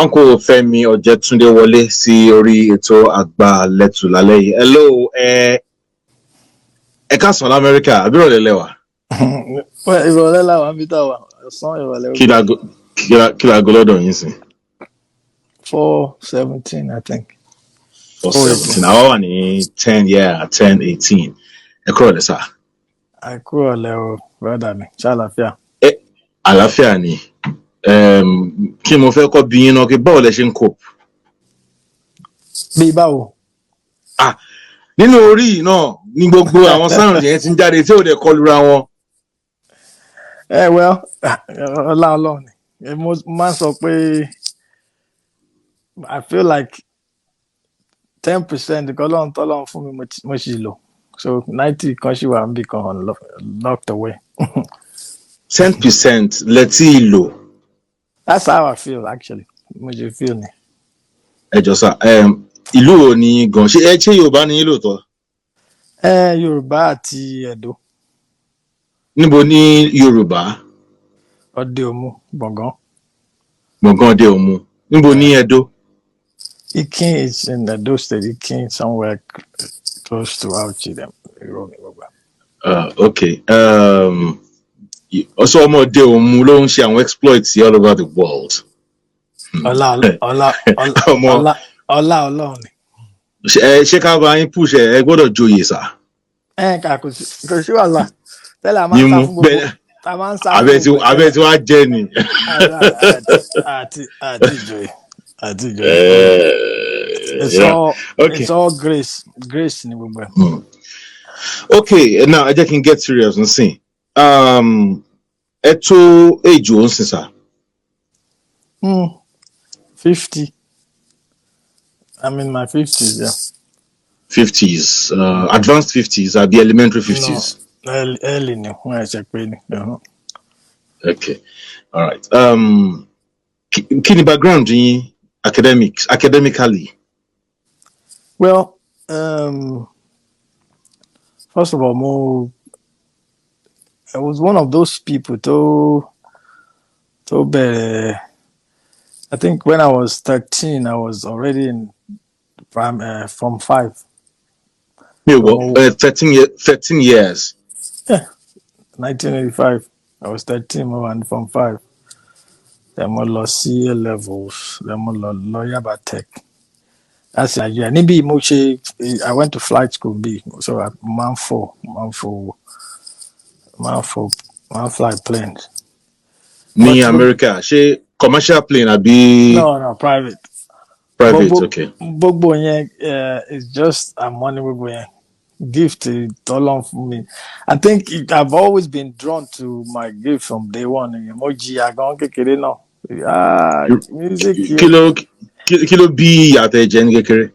Uncle Femi Ojetunde wọlé sí orí ètò Agbaletu lálẹ́ yìí. Hello, ẹ káàsán l'Amẹ́ríkà, àbí ìrọ̀lẹ́ lẹ́wà? Ìrọ̀lẹ́ làwọn bí tá wà, ọ̀sán ìrọ̀lẹ́. Kí láago lọ́dọ̀ yín sí? 4:17, I think. 4:17. Àwa wà ní 10:18. Ẹ kúrò lẹ́ sà. Àìkúrò lẹ́ o, brother mi, ṣàlàáfíà. Àlàáfíà ni. Kí mo fẹ́ kọ́ bí yín náà kí báwo lẹ ṣe ń cope? Bí báwo? Nínú orí náà ní gbogbo àwọn sound yẹn ti ń jáde tí ò dẹ̀ kọlura wọn. Well, ọlá Ọlọ́run ni. Mo máa ń sọ pé I feel like 10% nǹkan Ọlọ́run tọ́lọ́run fún mi mo ṣì lò. So 90 kan ṣì wà níbì kan locked away. 10% lẹ́tí lò. That's how I feel actually. Mo ṣe feel ni. Ẹ jọ̀ọ́ sà, ìlú wo ni gan? Ṣé Yorùbá ni yín lóòótọ́? Yorùbá àti Ẹdó. Níbo ní Yorùbá? Ọdẹ Òmu, Gbọ̀ngán. Gbọ̀ngán Ọdẹ Òmu. Níbo ní Ẹdó? Ikin is in Edo State. Ikin somewhere close to Auchi. Okay. Also, ọmọ Ọdẹ Òmu ló ń ṣe àwọn exploits all over the world. Ọlọ́run ni. Ṣé ká bá yín push ẹ gbọ́dọ̀ joyè sà? Kò sí wàhálà. Tẹ́lẹ̀ a máa ń sá fún gbogbo. Abẹ́ tí wàá jẹ́ ni. Àti ìjòyè. It's all grace. Grace ni gbogbo ẹ̀. Okay, now ẹ jẹ́ kí n get serious nsìn. Ẹ tó age wo nsìn sà? 50. I'm in my 50s, yeah. 50s, advanced 50s, àbí elementary 50s? No, early ni, wọ́n ẹ̀ṣẹ̀ pé ni. Okay, all right. Kí ni background yín academically? Well, first of all, I was one of those people I think when I was 13, I was already in from 5. 13 years. Yeah, 1985. I was 13 and from 5. Then I lost CA levels. Then I lost Yaba Tech. That's a year. I went to flight school B. So I man fly planes. Ní America, ṣé commercial plane àbí? No, private. Private, okay. Gbogbo yẹn is just a money gbogbo yẹn. Gift Tolong for me. I think I've always been drawn to my gift from day one. Emoji agan kékeré náà. Music. Kí ló bí ìyàtọ̀ ẹ̀jẹ̀ ní kékeré?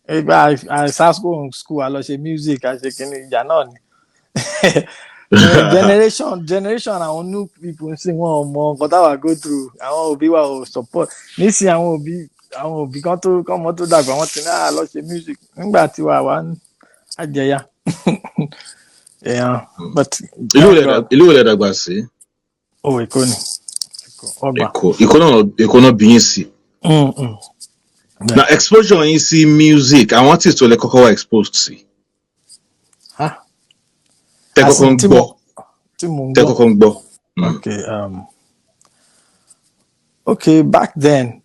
I start school, I lọ ṣe music, I ṣe kíní ìjà náà ni. Generation àwọn new people sí wọn mọ nǹkan táwa go through. Àwọn òbí wa ò support. Nísìnyí àwọn òbí kan mọ́ tó dàgbà wọ́n ti ní lọ ṣe music. Nígbà tí wà ń àjẹyà. Yeah, but ìlú wo lẹ dàgbà sí? Èkó ni. Èkó náà bí yín sí. Na exposure yín sí music, àwọn artist tó lẹ kọ́kọ́ wá exposed sí. Tẹ́ kọ́kọ́ ń gbọ́. Okay, back then.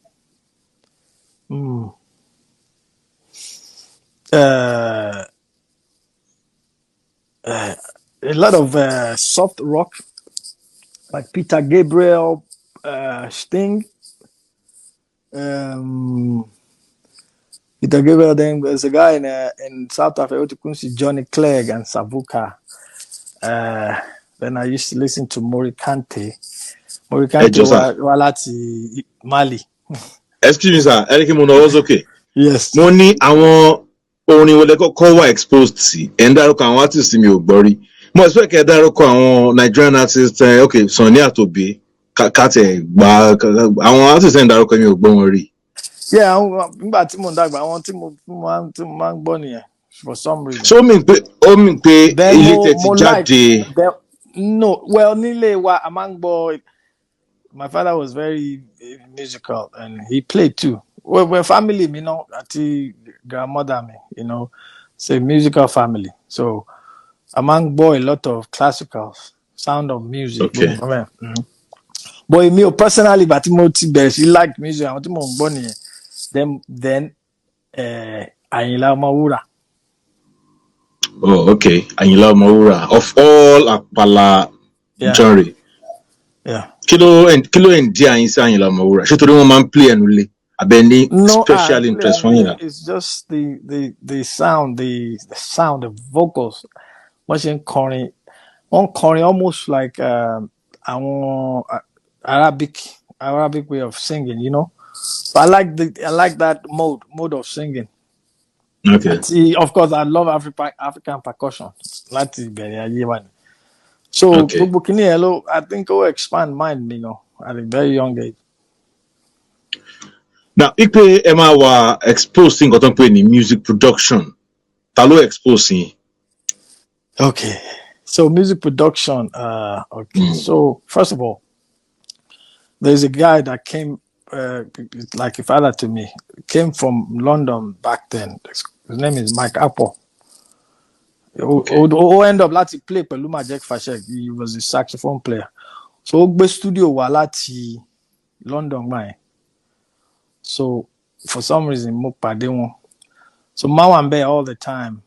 A lot of soft rock, like Peter Gabriel, Sting. Peter Gabriel, then there's a guy in South Africa, Johnny Clegg and Savuka. Then I used to listen to Morikante. Walati Mali. Excuse me, sir. Eric Mono was okay. Yes. Mo ní àwọn orin wọlé kọ́kọ́ wà exposed sí. Ẹ̀ ń dárúkọ àwọn artist mi ò gbọ́ rí. Mo expect kẹ́ ẹ dárúkọ àwọn Nigerian artists, okay, Sunny Atobi, Kate gba àwọn artist ẹ̀ ń dárúkọ mi ò gbọ́ wọn rí. Yeah, nígbà tí mo ń dàgbà àwọn tí mo máa ń gbọ́ nìyẹn for some reason. So ó mì pé ilé tẹ̀ ti jáde. No, well nílé wa a máa ń gbọ́ my father was very musical, and he played too. We're family, you know, at the grandmother, me, you know, it's a musical family. So among boy, a lot of classical sound of music. Okay. But me personally, but she liked music. I want to money. Then Ayinla Ọmọwúrà. Oh, okay. Ayinla Ọmọwúrà. Of all Apala genre. Yeah. Kilo and Dia in Ayinla Ọmọwúrà. Ṣé torí wọ́n máa ń play ẹnu lé? Abẹ́ni special interest fún yín. It's just the sound, the sound, the vocals. Wọ́n ṣe ń kọrin. Wọ́n kọrin almost like Arabic way of singing, you know. So I like that mode of singing. Okay. Of course, I love African percussion. Láti ìbẹ̀rẹ̀ ayé wa ni. So gbogbo kìíní ẹ̀ ló, I think it will expand mind, you know, at a very young age. Now, ipe ẹ máa wà exposed sí nǹkan tó ń pè ní music production. Ta ló expose yín? Okay. So music production, okay. So first of all, there's a guy that came like a father to me, came from London back then. His name is Mike Apple. Who end up láti play pẹ̀lú Majek Fashek. He was a saxophone player. So ó gbé studio wá láti London gbà yẹn. So for some reason mo pàdé wọn. So máa wà ń bẹ̀ all the time.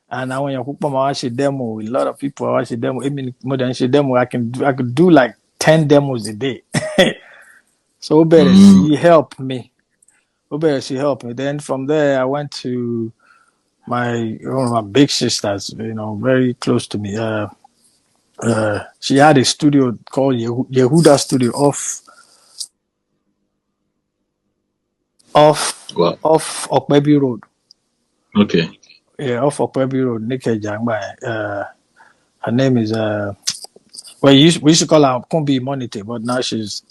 And àwọn èèyàn púpọ̀ máa wá ṣe demo. A lot of people wá ṣe demo. Even more than ṣe demo, I could do like 10 demos a day. So she helped me. She helped me. Then from there, I went to one of my big sisters, you know, very close to me. She had a studio called Yehuda Studio off Okpebi Road. Okay. Yeah, off Okpebi Road, Nikeja. Her name is we used to call her Kumbi Monite, but now she's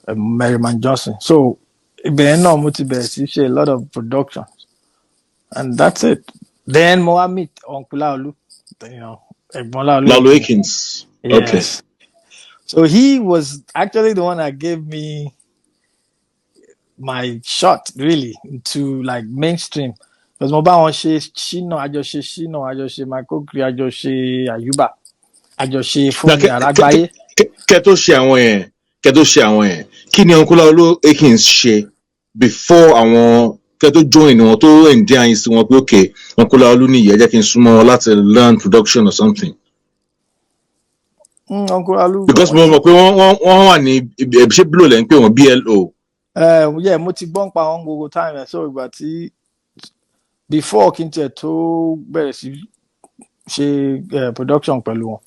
Merriman Johnson. So she a lot of productions. And that's it. Then I meet Uncle Laulu, you know, Laulu Akins. Yes. Okay. So he was actually the one that gave me my shot really into like mainstream. Because mo bá wọn ṣe Shino, àjọṣe Michael Kri, àjọṣe Ayuba, àjọṣe Fúnmi Àràgbáyé. Kẹ́ tó ṣe àwọn yẹn. Kí ni Uncle Laulu Akins ṣe before àwọn kẹ́ tó join wọn tó ẹ̀ǹdí àyìn sí wọn pé okay, Uncle Laulu ní ìyẹn jẹ́ kí n súnmọ́ wọn láti learn production or something. Uncle Laulu. Because mo mọ̀ pé wọ́n wà ní ṣé blow lẹ́ ń pè wọ́n BLO. Yeah, mo ti gbọ́n pa wọn gbogbo time so ìgbà tí before kí n tiẹ̀ tó bẹ̀rẹ̀ sí ṣe production pẹ̀lú wọn.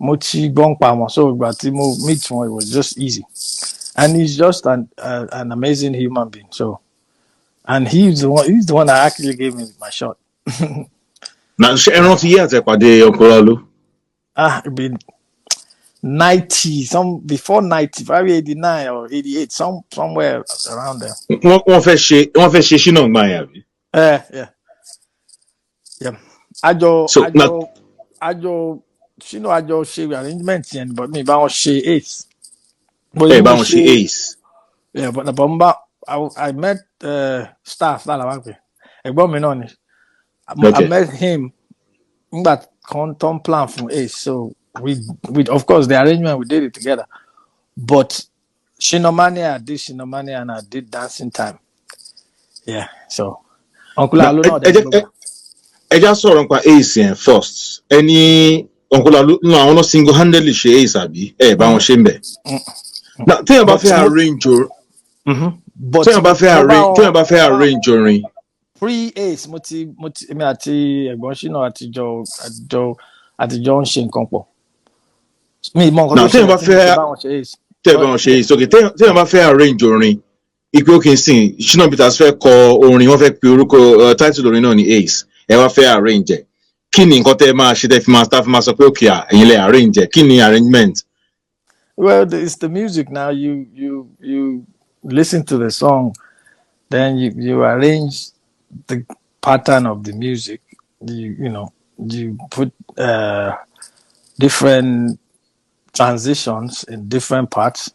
Mo ti gbọ́n pa wọn so ìgbà tí mo meet wọn, it was just easy. And he's just an amazing human being. So, and he's the one that actually gave me my shot. Now, ṣé ẹ rántí yẹ́ àtẹ̀pàdé Uncle Laulu? It been 90, before 90, probably 89 or 88, somewhere around there. Wọ́n fẹ́ ṣe Shino gbà yẹn àbí? Yeah. Shino àjọ ṣe arrangement yẹn, but me bá wọn ṣe Ace. Bá wọn ṣe Ace. Yeah, but I met staff that làwọn pè. Ẹ̀gbọ́n mi náà ni. I met him. Nígbà kan tó ń plan fún Ace, so we of course the arrangement we did it together. But Shinomania, I did Shinomania and I did Dancing Time. Yeah, so Uncle Laulu náà. Ẹ já sọ̀rọ̀ nípa Ace yẹn first. Ẹni Uncle Laulu àwọn náà single handedly ṣe Ace àbí bá wọn ṣe ń bẹ̀. Téèyàn bá fẹ́ arrange orin. Pre-Ace mo ti èmi àti ẹ̀gbọ́n Shina àtijọ́ ń ṣe nǹkan pọ̀. Mi mọ nǹkan tó ṣe bá wọn ṣe Ace. Okay, téèyàn bá fẹ́ arrange orin, ipe òkè sìn Shina Peters fẹ́ kọ orin, wọ́n fẹ́ pe orúkọ title orin náà ní Ace, ẹ wá fẹ́ arrange ẹ̀. Kí ni nǹkan tẹ́ máa ṣe tẹ́ fi máa sọ pé okay ẹ̀yin lẹ arrange ẹ̀? Kí ni arrangement? Well, it's the music now. You listen to the song, then you arrange the pattern of the music. You put different transitions in different parts.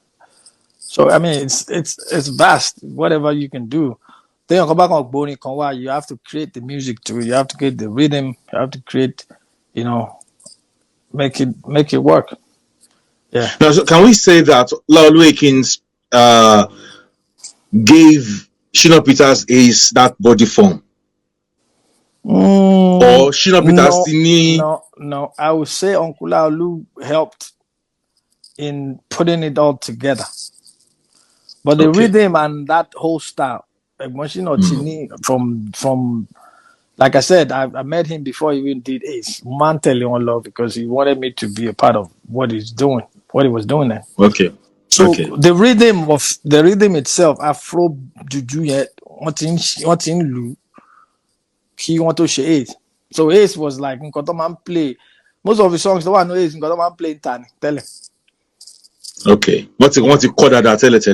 So I mean, it's vast. Whatever you can do. Then you come back on Bonnie Conwa, you have to create the music to it. You have to create the rhythm. You have to create, you know, make it work. Yeah. Now, so can we say that Laolu Akins gave Shina Peters Ace that body form? Or Shina Peters No. I would say Uncle Laolu helped in putting it all together. But the rhythm and that whole style, from like I said, I met him before he even did Ace. Man telling on love because he wanted me to be a part of what he was doing there. Okay. So the rhythm itself, Afro Juju yet what in Lu, he want to share Ace. So Ace was like man play. Most of the songs the one know Ace man play in Tani. Tell him. Okay. What you call that? Tell it.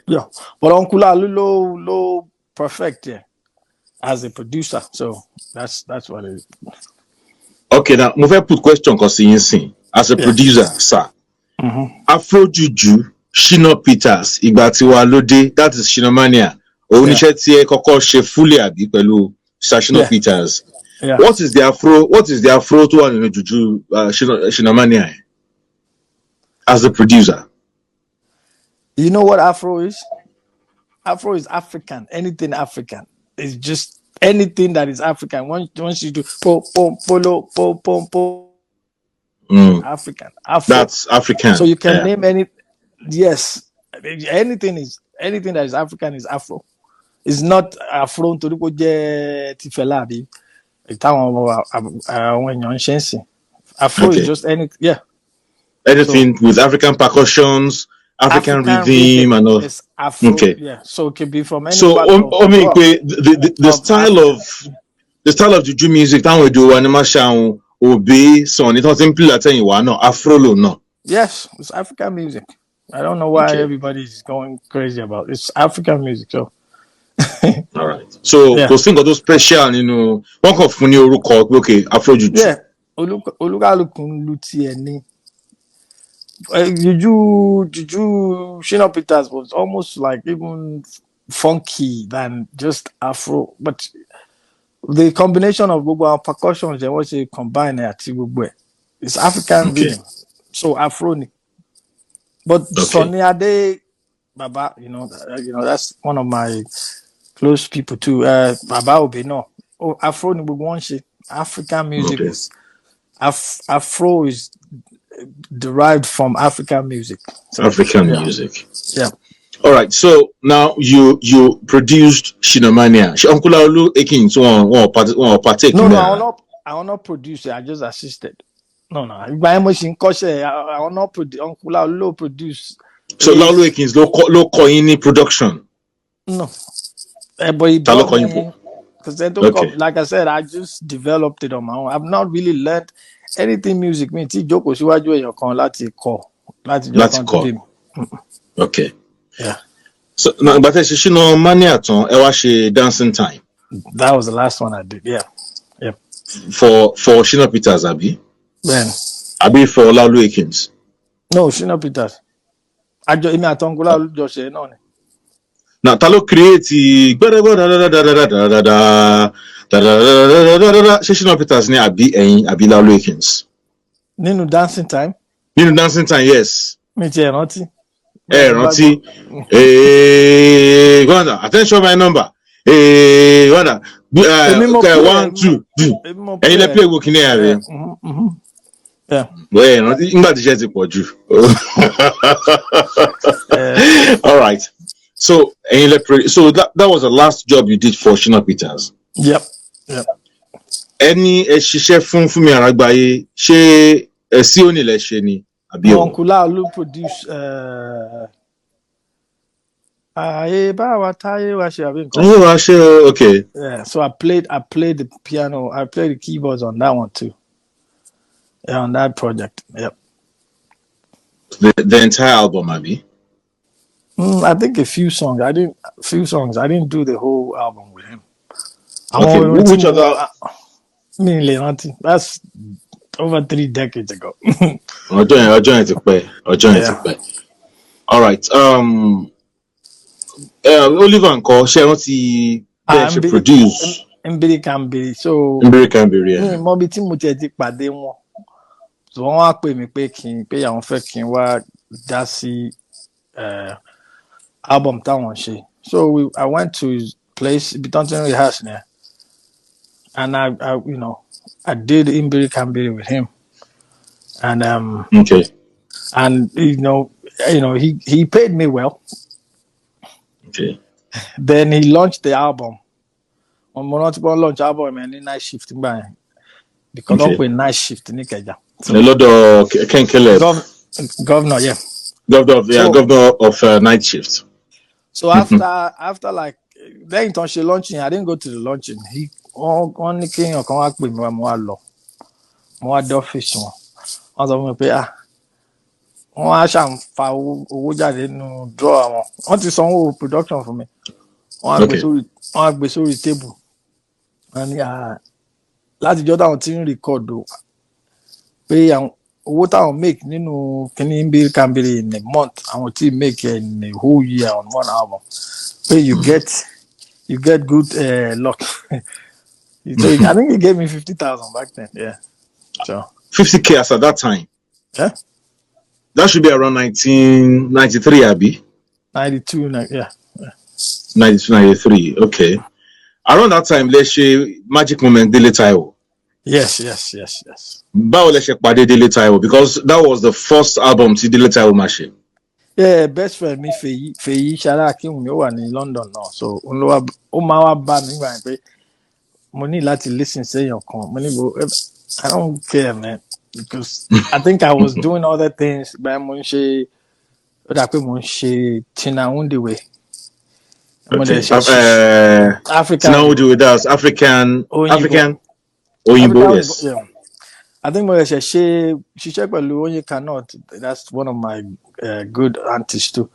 Yeah. But Uncle Laolu low perfect, yeah. As a producer, so that's what it is. Okay, now move put question because as a producer, sir. Afro Juju, Shina Peters, Igbatiwa Lode, that is Shinamania. Oníṣẹ́ tí ẹ kọ́kọ́ ṣe fully àbí pẹ̀lú Shina Peters. Yeah. What is the Afro to one in Juju Shinamania? As a producer, you know what Afro is? Afro is African. Anything African. It's just anything that is African. Once you do polo, African. Afro. That's African. So you can name any. Yes, anything that is African is Afro. It's not Afro to the Tifelabi. Afro is just anything. Yeah. Anything with African percussions. African rhythm and all. Afro, yeah. So it can be from any part of the style of Juju music that we do animation obey son it doesn't play that you no Afro no. Yes, it's African music. I don't know why everybody's going crazy about it. It's African music, so all right. So because think of those special, one of funny okay, Afro Juju. Yeah. Olukalukun luti eni. Juju Shina Peters was almost like even funky than just Afro, but the combination of Google and percussions they was a combine it's African rhythm, so Afro. But Sonny Ade Baba, that's one of my close people too. Baba Obino. Oh, Afro African music is Afro is derived from African music. So, African music. Yeah. All right. So now you produced Shinamania. Uncle Laolu Akins partake. No, I will not produce it. I just assisted. No. By machine I will not produce. Uncle Laolu produce. So Laolu Akins low coin production. No. But he brought me because like I said, I just developed it on my own. I've not really learned anything music means jókòó síwájú èèyàn kan láti kọ. Okay. Yeah. So now but Shina Mania ton ẹ wá ṣe dancing time. That was the last one I did. Yeah. Yep. For Shina Peters abi? Then. Abi for Laolu Akins? No, Shina Peters. Èmi àti Uncle Laolu jọ ṣe náà ni. Now ta ló create Shina Peters ni àbí ẹ̀yin àbí Laolu Akins? Nínú dancing time? Nínú dancing time, yes. Mi ti rántí. Rántí. Gwanda, attention my number. Gwanda. 1, 2. Ẹ̀yin lẹ play wo kini àbí? Yeah. Well, nígbà tí ṣe ti pọ̀ jù. All right. So that was the last job you did for Shina Peters. Yep. Ẹni ẹ ṣiṣẹ́ fún mi Aragbaye ṣé ẹ sí òní lẹ ṣe ni àbí o? Uncle Laolu produce okay. Yeah, so I played the piano, I played the keyboards on that one too. Yeah, on that project. Yep. The entire album, maybe? I think a few songs. I didn't do the whole album with him. Okay, which other? That's over 3 decades ago. ọjọ́ yẹn ti pẹ́, ọjọ́ yẹn ti Yeah. pẹ́. All right. Oliver ńkọ́ ṣé rántí bẹ́ẹ̀ ṣe produce Mbiri can be. So Mbiri can be mi real. mọ bí tí mo tiẹ̀ ti pàdé wọn. So wọ́n wá pè mí pé àwọn fẹ́ kí n wá dá sí album táwọn ṣe. So I went to his place, ibi tán ti ń rehearse there. And I I did Mbiri can be with him. And Okay. and he paid me well. Okay. Then he launched the album. On multiple launch album and night shift because Okay. up with night shift ní Ìkẹjà. A lot of Ken Caleb. Governor, yeah. Governor of night shift. So after like then tán ṣe launching, I didn't go to the launching. Wọ́n ní kéèyàn kan wá pè mí wá mo wá lọ. Mo wá dé ọ́fíìsì wọn. Wọ́n sọ fún mi pé wọ́n á ṣàǹfà owó jáde nínú draw àwọn. Wọ́n ti sanwó production fún mi. Wọ́n á gbé sórí table. Wọ́n ní látijọ́ táwọn ti ń record o pé àwọn owó táwọn make nínú kíní Mbiri can be in a month àwọn tí make in a whole year on one album pé you get good luck. So I think he gave me 50,000 back then. Yeah. So 50K as at that time. Yeah. That should be around 1993, Abby. 92, yeah. 92, 93. Okay. Around that time, let's say Magic Moment Dele Taiwo. Yes. Báwo lẹ ṣe pàdé Dele Taiwo? Because that was the first album tí Dele Taiwo máa ṣe. Yeah, best friend mi Fèyí Ṣará Akínwùmí ó wà ní London now. So ó máa wá bá mi gbà pé mo ní láti listen séèyàn kan. Mo ní I don't care, man, because I think I was doing other things. But mo ń ṣe ó dà pé mo ń ṣe Tina Undiwe. Okay. African. Tina Undiwe, that's African. Oyinbo, yes. Yeah. I think mo ṣiṣẹ́ pẹ̀lú Onyeka North. That's one of my good artists too.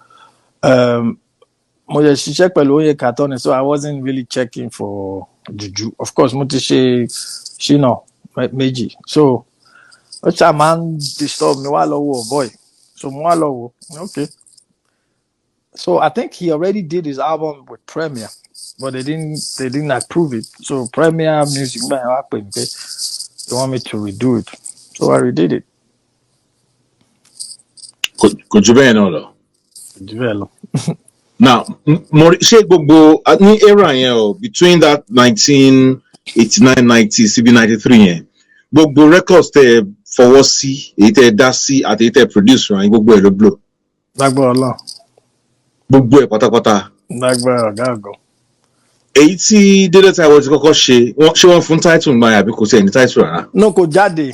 Mo ṣiṣẹ́ pẹ̀lú Onyeka Tony, so I wasn't really checking for juju. Of course, mo ti ṣe Shina méjì. So ó ṣáà máa ń disturb mi wá lọ́wọ́ boy. So mo wá lọ́wọ́. Okay. So I think he already did his album with Premier, but they didn't approve it. So Premier Music by they want me to redo it. So I redid it. Could you be another? Develop. Now, ṣé gbogbo ní era yẹn o between that 1989, 90, CB 93 yẹn gbogbo records tẹ fọwọ́ sí èyí tẹ dá sí àti èyí tẹ produce ràn gbogbo ẹ̀ ló blow. Lágbára Ọlọ́run. Gbogbo ẹ̀ pátápátá. Lágbára ọ̀gá àgọ́. Èyí tí Dele Taiwo ti kọ́kọ́ ṣe wọ́n fún title gbà àbí kò sí ẹni title rárá. No, kò jáde.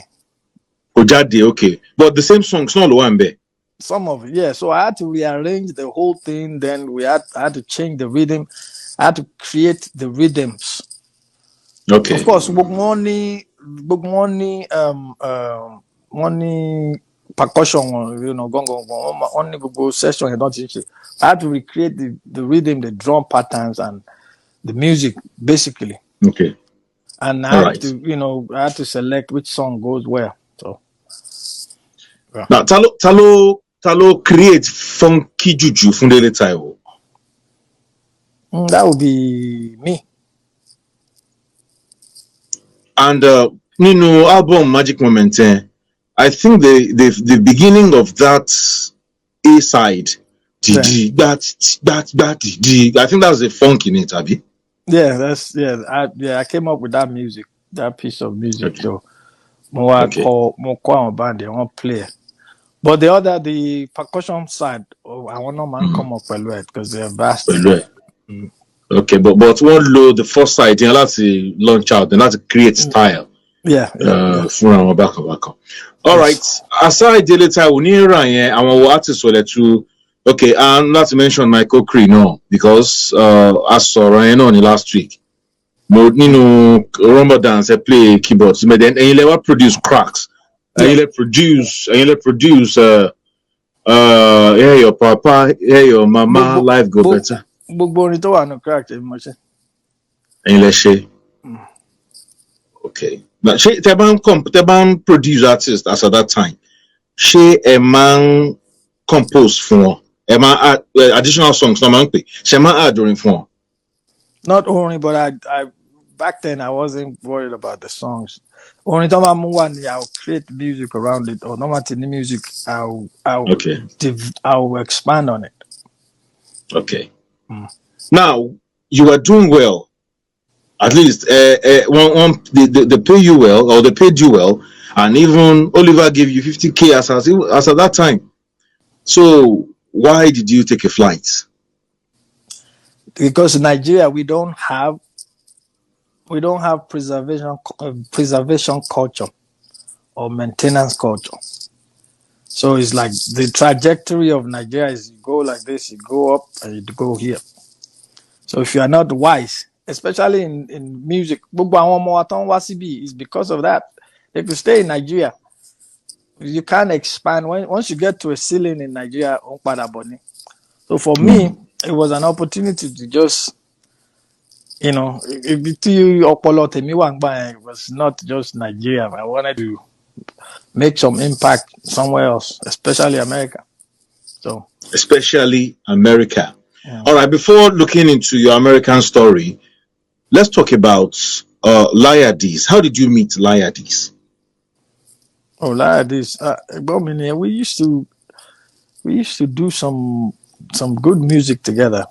Kò jáde, okay, but the same songs náà ló wà ń bẹ̀. Some of it, yeah. So I had to rearrange the whole thing. Then I had to change the rhythm. I had to create the rhythms. Okay. Of course, money, percussion, gong, only go session. I had to recreate the rhythm, the drum patterns, and the music, basically. Okay. And I had to, I had to select which song goes where. So. Yeah. Now, Talo create funky juju fún Dele Taiwo. That would be me. And nínú album Magic Moment, I think the beginning of that A side, I think that's the funk in it, Abi. Yeah, I came up with that music, that piece of music. Okay. So more call band, they won't play. But the percussion side, I want no man come up with it because they're vast. Okay, but one low the first side, you have to launch out, and that's create style. Yeah. From our back. All right. Aside Dele Taiwo, our artists were to okay, and not to mention my Coque no, because I saw Ryan on last week. But rumba dance, I play keyboards, but then you never produce cracks. You produce your papa, your mama, life go better. Gbogbo orin tó wà ní crack ẹ mọ̀ ṣe. Ẹ̀yin lẹ ṣe. Okay. But she te ban produce artist as at that time. She a man compose for a man add additional songs. No man play. She man add during for. Not only, but I back then I wasn't worried about the songs. Only time I'm one, I'll create music around it, or not in the music, Okay. I'll expand on it. Okay. Now you are doing well. At least they pay you well, or they paid you well, and even Oliver gave you 50K as at that time. So why did you take a flight? Because in Nigeria we don't have preservation culture or maintenance culture. So it's like the trajectory of Nigeria is you go like this, you go up and you go here. So if you are not wise, especially in music, is because of that. If you stay in Nigeria, you can't expand. Once you get to a ceiling in Nigeria, so for me, it was an opportunity to just, it was not just Nigeria. I wanted to make some impact somewhere else, especially America. So, Especially America. yeah. All right, before looking into your American story, let's talk about Liades. How did you meet Liades? Oh, like this. We used to do some good music together.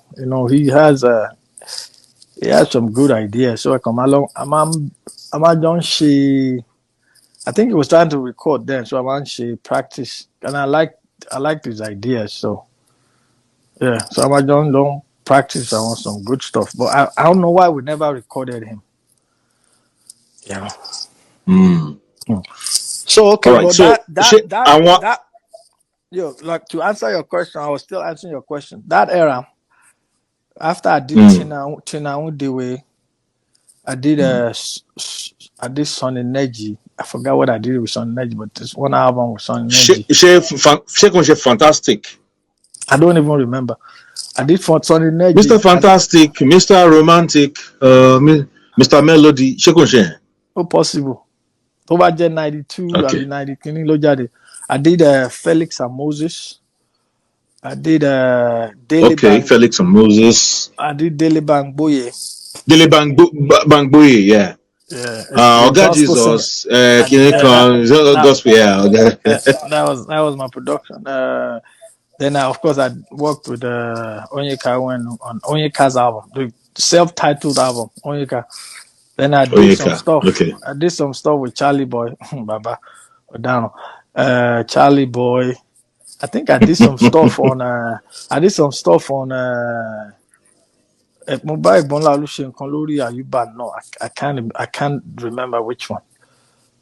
He has some good ideas. So I come along. I'm John she. I think he was trying to record then, so I'm she practice, and I liked his ideas. So yeah, so I'm John long practice. I want some good stuff, but I don't know why we never recorded him. Yeah. So okay, All right, but so like to answer your question, I was still answering your question. That era, after I did Tina Dewe, I did I did Sonny Neji. I forgot what I did with Sonny Neji, but this one album with Sonny Neji. Fantastic. I don't even remember. I did for Sonny Neji. Mr. Fantastic, Mr. Romantic, Mr. Melody. Oh, possible. Over 92, Okay. 90. I did Felix and Moses. I did Dele Okay, Felix and Moses. I did Dele Bangboye. Dele Bangboye, yeah. Yeah. God Jesus, gospel, yeah. That was my production. Then of course I worked with Onyeka on Onyeka's album, the self-titled album, Onyeka. Then I did some stuff. Okay. I did some stuff with Charlie Boy, Baba Odano, Charlie Boy. I think I did some stuff on. Mobile Bonla Lucien Kolori Ayuba. No, I can't remember which one.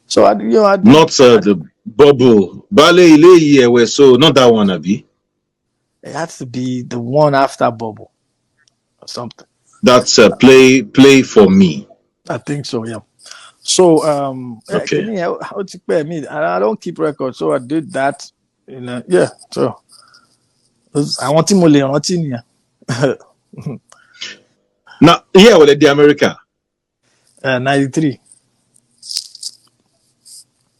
So I did, not the bubble. Bale Ile so not that one, Abi. It has to be the one after Bubble or something. That's play for me. I think so, yeah. So Okay. I don't keep records, so I did that. Yeah. So I want to more. Now, yeah, well, the America. 93.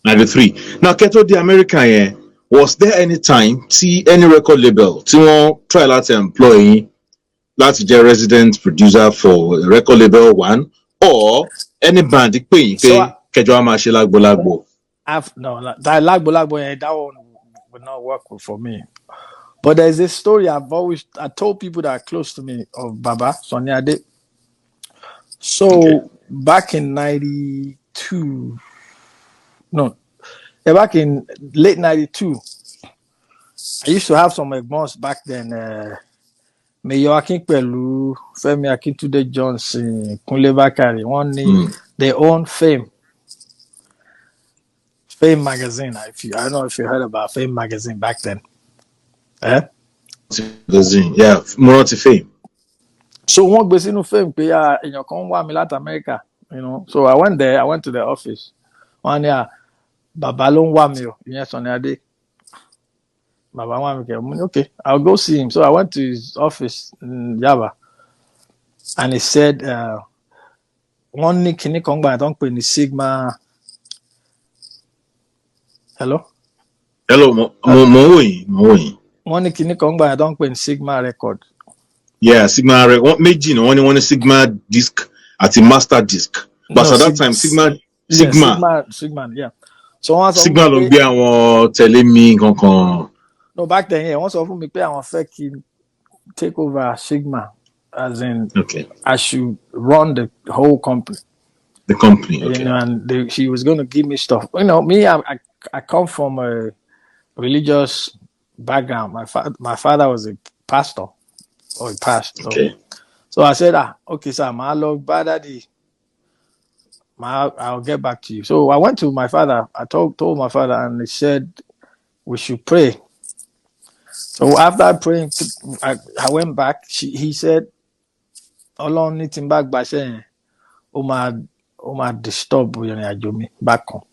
93. Now, Keto the America, yeah. Was there any time any record label to try to employ that's the resident producer for record label one or any band So Lagbo? No, that Lagbo, that one would not work for me. But there's a story I told people that are close to me of Baba Sonia Ade. So back in 92, back in late 92, I used to have some egmons back then. Mayor Akinpelu, Femi Ojetunde Johnson, Kunle Bakari, they own Fame magazine. I don't know if you heard about Fame magazine back then. Magazine, yeah, more to Fame. So one gbé sínú Fame pé èèyàn kan wá mi láti America, So I went there. I went to the office. Wọ́n ní bàbá ló ń wá mi o, ìyẹn Sunny Adé. Bàbá wá mi kẹ́, okay, I'll go see him. So I went to his office in Yaba, and he said, wọ́n ní kinní kan gbà tó ń pè ní Hello. Mo wò yín. Wọ́n ní kíní kan gbà don pè ní Sigma record. Yeah, Sigma record. Méjì ni wọ́n ní Sigma disc àti master disc. But at that time Sigma. Yeah. So wọ́n sọ Sigma ló gbé àwọn tẹ̀lé mi kankan. No, back then, yeah, wọ́n sọ fún mi pé àwọn fẹ́ kí take over Sigma, as in I should run the whole company. The company, okay. You know, and she was going to give me stuff. You know, me, I come from a religious background. My father was a pastor or a pastor. Okay. So I said, okay, sir, my love, daddy, I'll get back to you. So I went to my father. I told my father, and he said we should pray. So after praying, I went back. He said, "Ọlọ́run ní tí n bá gbàṣẹ́ yẹn, ó máa disturb ìrìn àjò mi back home."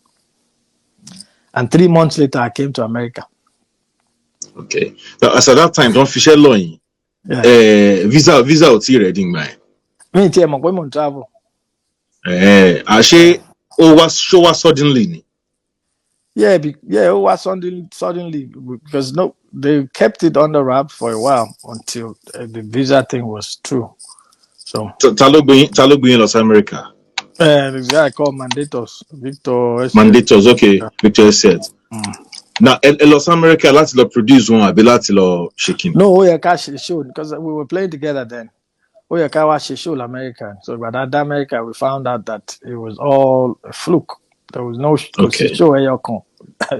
And 3 months later, I came to America. Okay. So as at that time, don't fish alone. Visa ò tí ready gbà ẹ́. Mi ti ẹ̀ mọ̀ pé mo ń travel. Àṣé ó wá suddenly ni. Yeah, it was suddenly because they kept it under wraps for a while until the visa thing was true. So ta ló gbé yín lọ sí America? The guy called Mandatos, Victor. Mandatos, okay, yeah. Victor said. Now, Los America, láti lọ produce one, àbí láti lọ shaking. No, we ká ṣe show because we were playing together then. We ká wá ṣe show American. So by that America, we found out that it was all a fluke. There was no show where you come.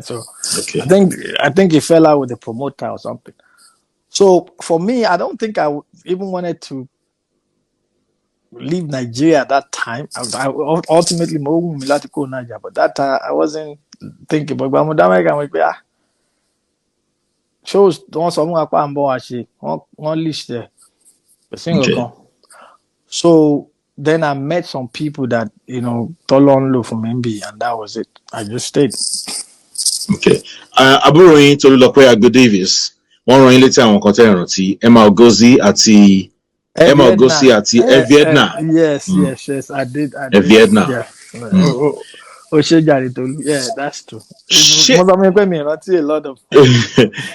So I think he fell out with the promoter or something. So for me, I don't think I even wanted to leave Nigeria at that time. I ultimately moved to go Nigeria, but that time I wasn't thinking. But I'm American, shows don't someone one list there. So then I met some people that Tolon Lo from Mbiri, and that was it. I just stayed. Okay. Àbúrò yín Tolúlọpẹ́ Agbo Davis, wọ́n rán yín létí àwọn kan tẹ́ rántí Emma Ogozi àti Eviedna. Yes, I did. Eviedna. Yeah. Yeah, that's true. A lot of.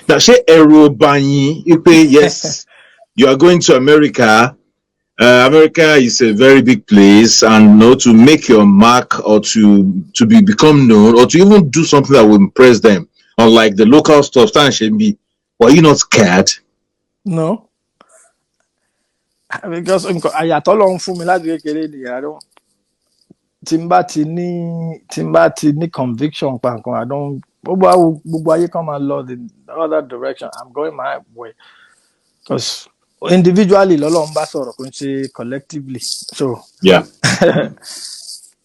Now, ṣé ẹ̀rù ò bà yín wípé yes, you are going to America. America is a very big place, and to make your mark or to become known or to even do something that will impress them, unlike the local stuff. Were you not scared? No, because I told on for me last week. I don't. Timbati ni conviction. I don't. You come and Lord in the other direction. I'm going my way because. Individually, lọ́lọ́run bá sọ̀rọ̀ kò ń ṣe collectively. So yeah.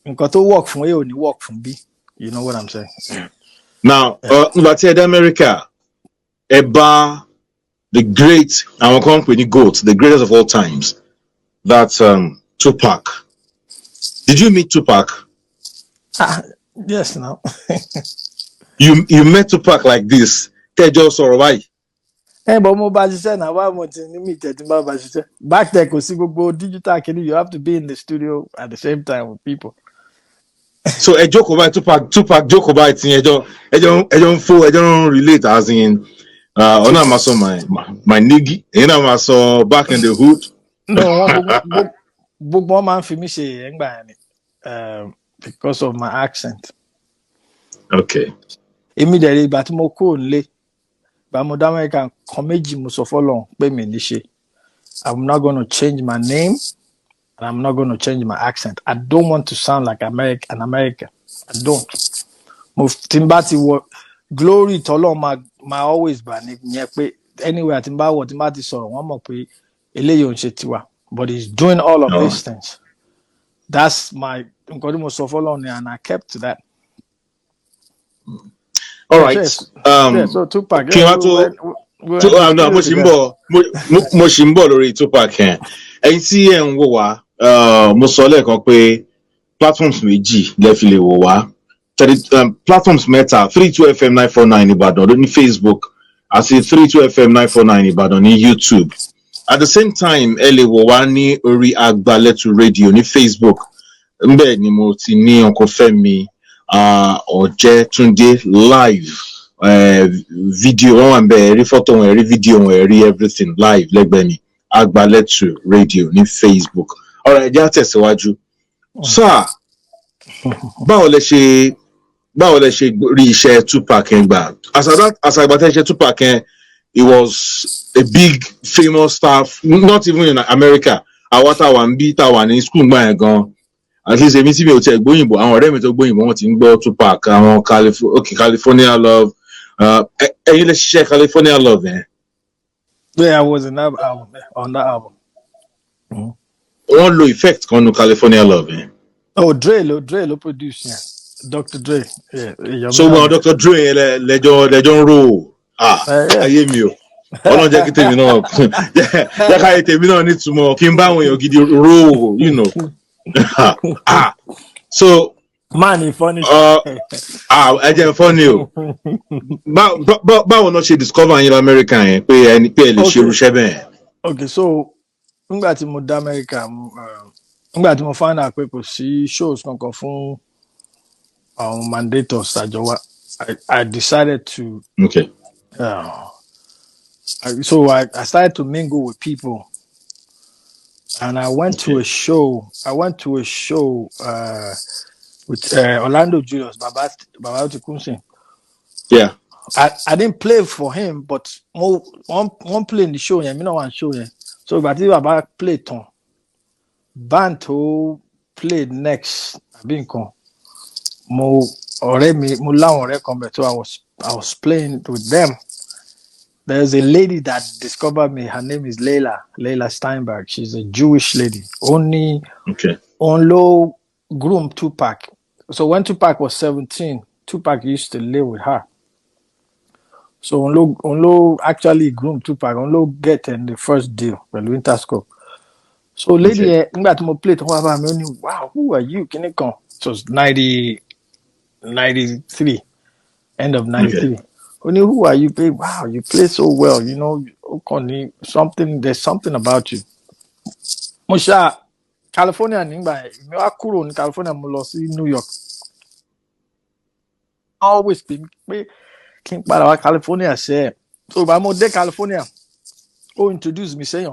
Nǹkan tó work fún ẹ ò ní work fún bí. You know what I'm saying? Now, nígbà tí ẹ dé America, ẹ bá the great, àwọn kan pè ní GOAT, the greatest of all times, that's Tupac. Did you meet Tupac? Yes, no. You met Tupac like this. Tẹ́jọ́ sọ̀rọ̀ báyìí. But mo bá ṣiṣẹ́ náà wá mo ti ní mi tẹ̀tí bá ṣiṣẹ́. Back then kò sí gbogbo digital kìíní, you have to be in the studio at the same time with people. So ẹ jókòó báyìí Tupac jókòó báyìí tí ẹjọ́ ń fò ẹjọ́ ń relate as in ọ̀nà àmà sọ my niggy èyí náà máa sọ back in the hood. No, gbogbo wọn máa ń fi mí ṣe ẹ̀ngbà yẹn ni because of my accent. Okay. Èmi dẹ̀ ìgbà tí mo kúrò nílé. I'm not going to change my name, and I'm not going to change my accent. I don't want to sound like an American. I don't. Glory to Allah, my always ban. Anyway, Timbati so one more pay but he's doing all of these things. That's my and I kept to that. All right. So Tupac. Mo ṣì ń bọ̀ lórí Tupac yẹn. Ẹ̀yin tí ẹ ń wò wá, mo sọ lẹ́ẹ̀kan pé platforms méjì lẹ fi lè wò wá. Platforms mẹ́ta, 32FM 949 Ìbàdàn lórí Facebook àti 32FM 949 Ìbàdàn ní YouTube. At the same time, ẹ lè wò wá ní orí Agbaletu Radio ní Facebook. Ńbẹ̀ ni mo ti ní Uncle Femi Ojetunde live video wọn wà ń bẹ ẹrí fọ́tò wọn ẹrí video wọn ẹrí everything live lẹ́gbẹ̀ẹ́ mi Agbaletu radio ní Facebook. Ọ̀rọ̀ ẹ̀jẹ̀ àtẹ̀síwájú. Sir, báwo lẹ ṣe rí iṣẹ́ Tupac yẹn gbà? Àṣàgbà tẹ́ iṣẹ́ Tupac yẹn, it was a big famous star, not even in America. Àwa tá wà ń bí tá wà ní school gbà yẹn gan. At least èmi tí mi ò tẹ̀ gbóyìnbó, àwọn ọ̀rẹ́ mi tó gbóyìnbó wọ́n ti ń gbọ́ Tupac, àwọn California Love. Ẹ̀yin lè ṣiṣẹ́ California Love yẹn. Yeah, I was in that album, on that album. Wọ́n lo effect kan nu California Love yẹn. Oh, Dre lo produce, yeah. Dr. Dre. Yeah. So wọn Dr. Dre yẹn lẹ́jọ́ ń rò. Ayé mi o. Ọlọ́run jẹ́ kí tèmi náà jẹ́ ká tèmi náà nítumọ̀ kí n bá àwọn èèyàn gidi rò, you know. So man, he funny. Ẹ jẹ́ funny o. Báwo náà ṣe discover yín America yẹn pé ẹ lè ṣe irúṣẹ́ bẹ́ẹ̀? Okay, so nígbà tí mo dé America, nígbà tí mo find out pé kò sí shows kankan fún àwọn mandators àjọwá, I decided to. Okay. So I started to mingle with people, and I went to a show. With Orlando Julius, Baba Ojetunde. Yeah. I didn't play for him, but one play in the show, yeah, me no one show, yeah. So but if Baba played on, band who played next, I been con. Mo so I was playing with them. There's a lady that discovered me. Her name is Leila Steinberg. She's a Jewish lady. Only groomed Tupac. So when Tupac was 17, Tupac used to live with her. So Onlo actually groomed Tupac. Onlo get in the first deal with Interscope. So lady, wow, who are you? Can it come? So it's 93, end of 93. Okay. Only who are you? Babe? Wow, you play so well. You know, there's something about you. Musha, California, California, New York. Always be King California say. So I'm there, California. Introduce me, say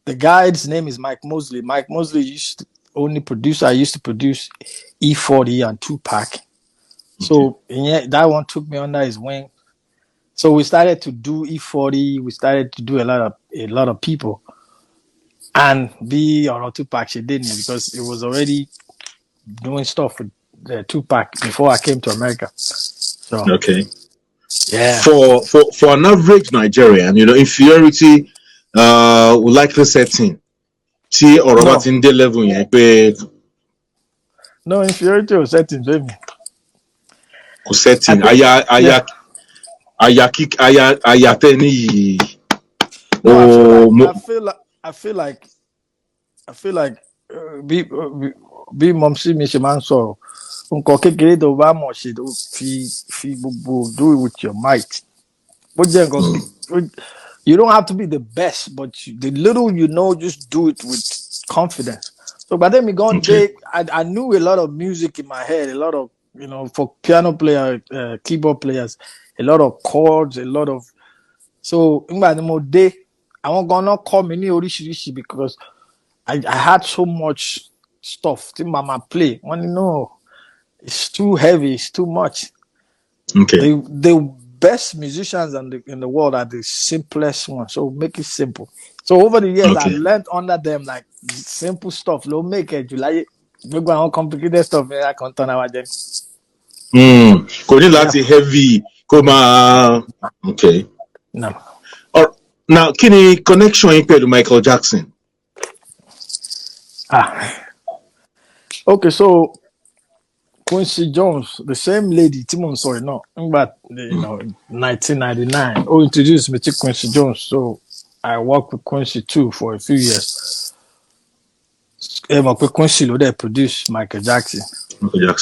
the guy's name is Mike Mosley. Mike Mosley used to produce E40 and Tupac. So that one took me under his wing. So we started to do E40. We started to do a lot of people, and be or Tupac she didn't, because it was already doing stuff with Tupac before I came to America. So okay, yeah. For an average Nigerian, inferiority will likely set in. See or about in the level no inferiority will set in, baby. Setting ayateni. I feel like be mom see me she man so nko kekere to ba mo se do fi gbogbo do it with your might. You don't have to be the best, but the little just do it with confidence. So by then I knew a lot of music in my head, a lot of for piano player, keyboard players, a lot of chords, a lot of. So in the day, I won't gonna call me Orishirishi because I had so much stuff to mama play. It's too heavy, it's too much. Okay. The best musicians in the world are the simplest ones. So make it simple. So over the years, I learned under them like simple stuff. Don't make it. You like we're going on complicated stuff. I can't turn our them. Heavy. Okay. No. Or now, can you connection with Michael Jackson? Okay, so Quincy Jones, the same lady, Timon, but 1999, introduced me to Quincy Jones. So I worked with Quincy too for a few years. Quincy they produced Michael Jackson. Yeah.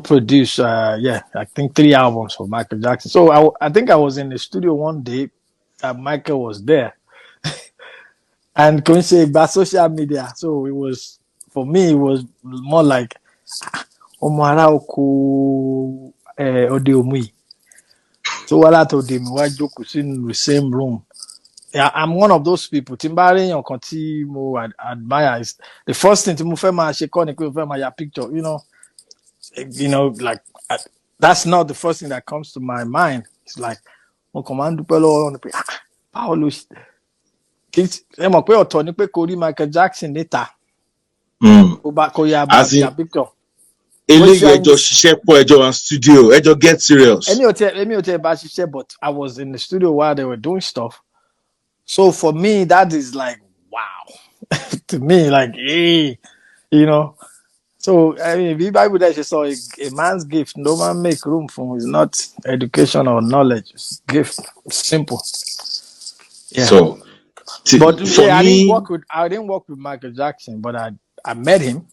Produced, I think 3 albums for Michael Jackson. So I think I was in the studio one day, and Michael was there, and Quincy by social media. So it was for me, it was more like ọmọ ará oko òde òmu yìí tó wá láti òde mi wá jókòó sínú the same room. Yeah, I'm one of those people. Tí n bá rí èèyàn kan tí mo admire is the first thing tí mo fẹ́ máa ṣe kọ́ ni pé mo fẹ́ máa ya picture, like that's not the first thing that comes to my mind. It's like mo kàn máa ń dúpẹ́ lọ́wọ́ Ọlọ́run pé báwo ló ṣe ẹ mọ̀ pé ọ̀tọ̀ ni pé kò rí Michael Jackson níta kò ya picture. Eléyìí ẹjọ́ ṣiṣẹ́ pọ̀ ẹjọ́ one studio ẹjọ́ get serious. Èmi ò tiẹ̀ bá ṣiṣẹ́, but I was in the studio while they were doing stuff. So for me, that is like, wow. To me, like, hey, So, I mean, the Bible that you saw, a man's gift, no man make room for. It's not education or knowledge. It's gift. It's simple. Yeah. So, but I didn't work with Michael Jackson, but I met him.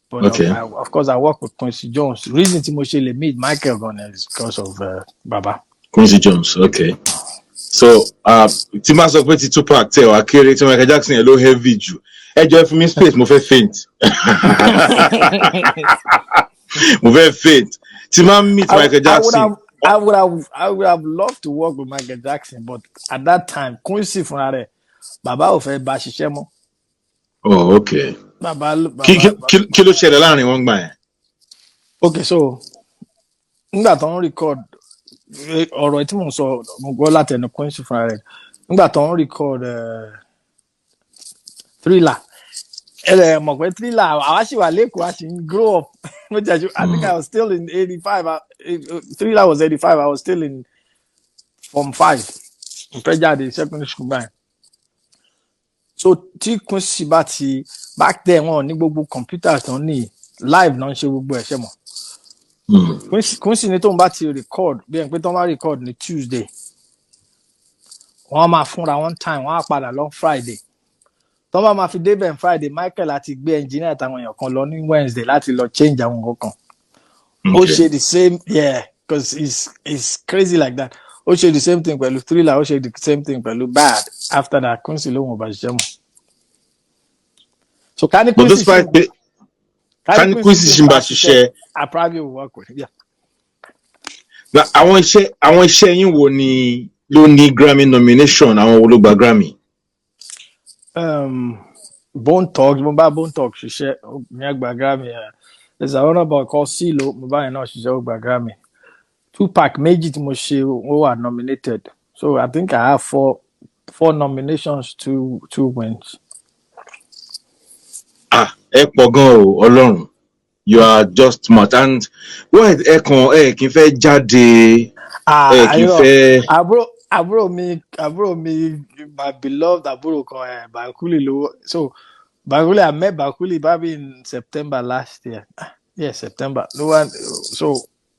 But okay. Of course, I work with Quincy Jones. The reason Timoshele meet Michael Gunner is because of Baba. Quincy Jones, okay. So, tí máa sọ pé ti Tupac tẹ̀ wá kéré tí Michael Jackson yẹn ló heavy jù. Ẹ jọ̀ọ́ fún mi space, mo fẹ́ faint. Mo fẹ́ faint. Tí máa meet Michael Jackson. I would have loved to work with Michael Jackson, but at that time, Quincy fúnra rẹ̀, bàbá ò fẹ́ bá ṣiṣẹ́ mọ́. Oh, okay. Kí ló ṣẹlẹ̀ láàrin wọn gbà yẹn? Okay, so nígbà tó ń record ọ̀rọ̀ tí mò ń sọ mo gbọ́ láti ẹnu Quincy fúnra rẹ̀ nígbà tó ń record Thriller mọ̀ pé Thriller àwa sì wà lẹ́kọ̀ọ́ a sì ń grow up I think I was still in 85. Thriller was 85. I was still in Form 5 mo fẹ́ jáde secondary school báyìí. So tí Quincy bá ti back then wọn ní gbogbo computer tó ní live náà ń ṣe gbogbo ẹ̀ ṣe mọ̀. Quincy ní tóun bá ti record bí ẹni pé tó ń bá record ní Tuesday wọ́n máa fúnra one time wọ́n á padà lọ Friday tó bá máa fi débẹ̀ Friday Michael àti gbé engineer àtàwọn èèyàn kan lọ ní Wednesday láti lọ change àwọn nǹkan kan. Ó ṣe the same because it's crazy like that. Ó ṣe the same thing pẹ̀lú Thriller ó ṣe the same thing pẹ̀lú Bad after that Quincy lóhùn ọba ṣiṣẹ́ mọ̀. So can Quincy ṣì ń bá ṣiṣẹ́ I probably will work with him. Yeah. Na àwọn iṣẹ́ yín wo ni ló ní Grammy nomination àwọn wo ló gba Grammy? Bone Talks mo bá Bone Talks ṣiṣẹ́ ní àgbà Grammy. There's a honourable called Silo mo bá yẹn náà ṣiṣẹ́ ó gba Grammy. Tupac méjì tí mo ṣe ó wà nominated. So I think I have four nominations, two wins. Ẹ pọ̀ gan o Ọlọ́run. You are just smart and why ẹ kì í fẹ́ jáde ẹ kì í fẹ́. àbúrò mi my beloved àbúrò kan Bakuli lówó. So Bakuli I met Bakuli probably in September last year. Yes, September. So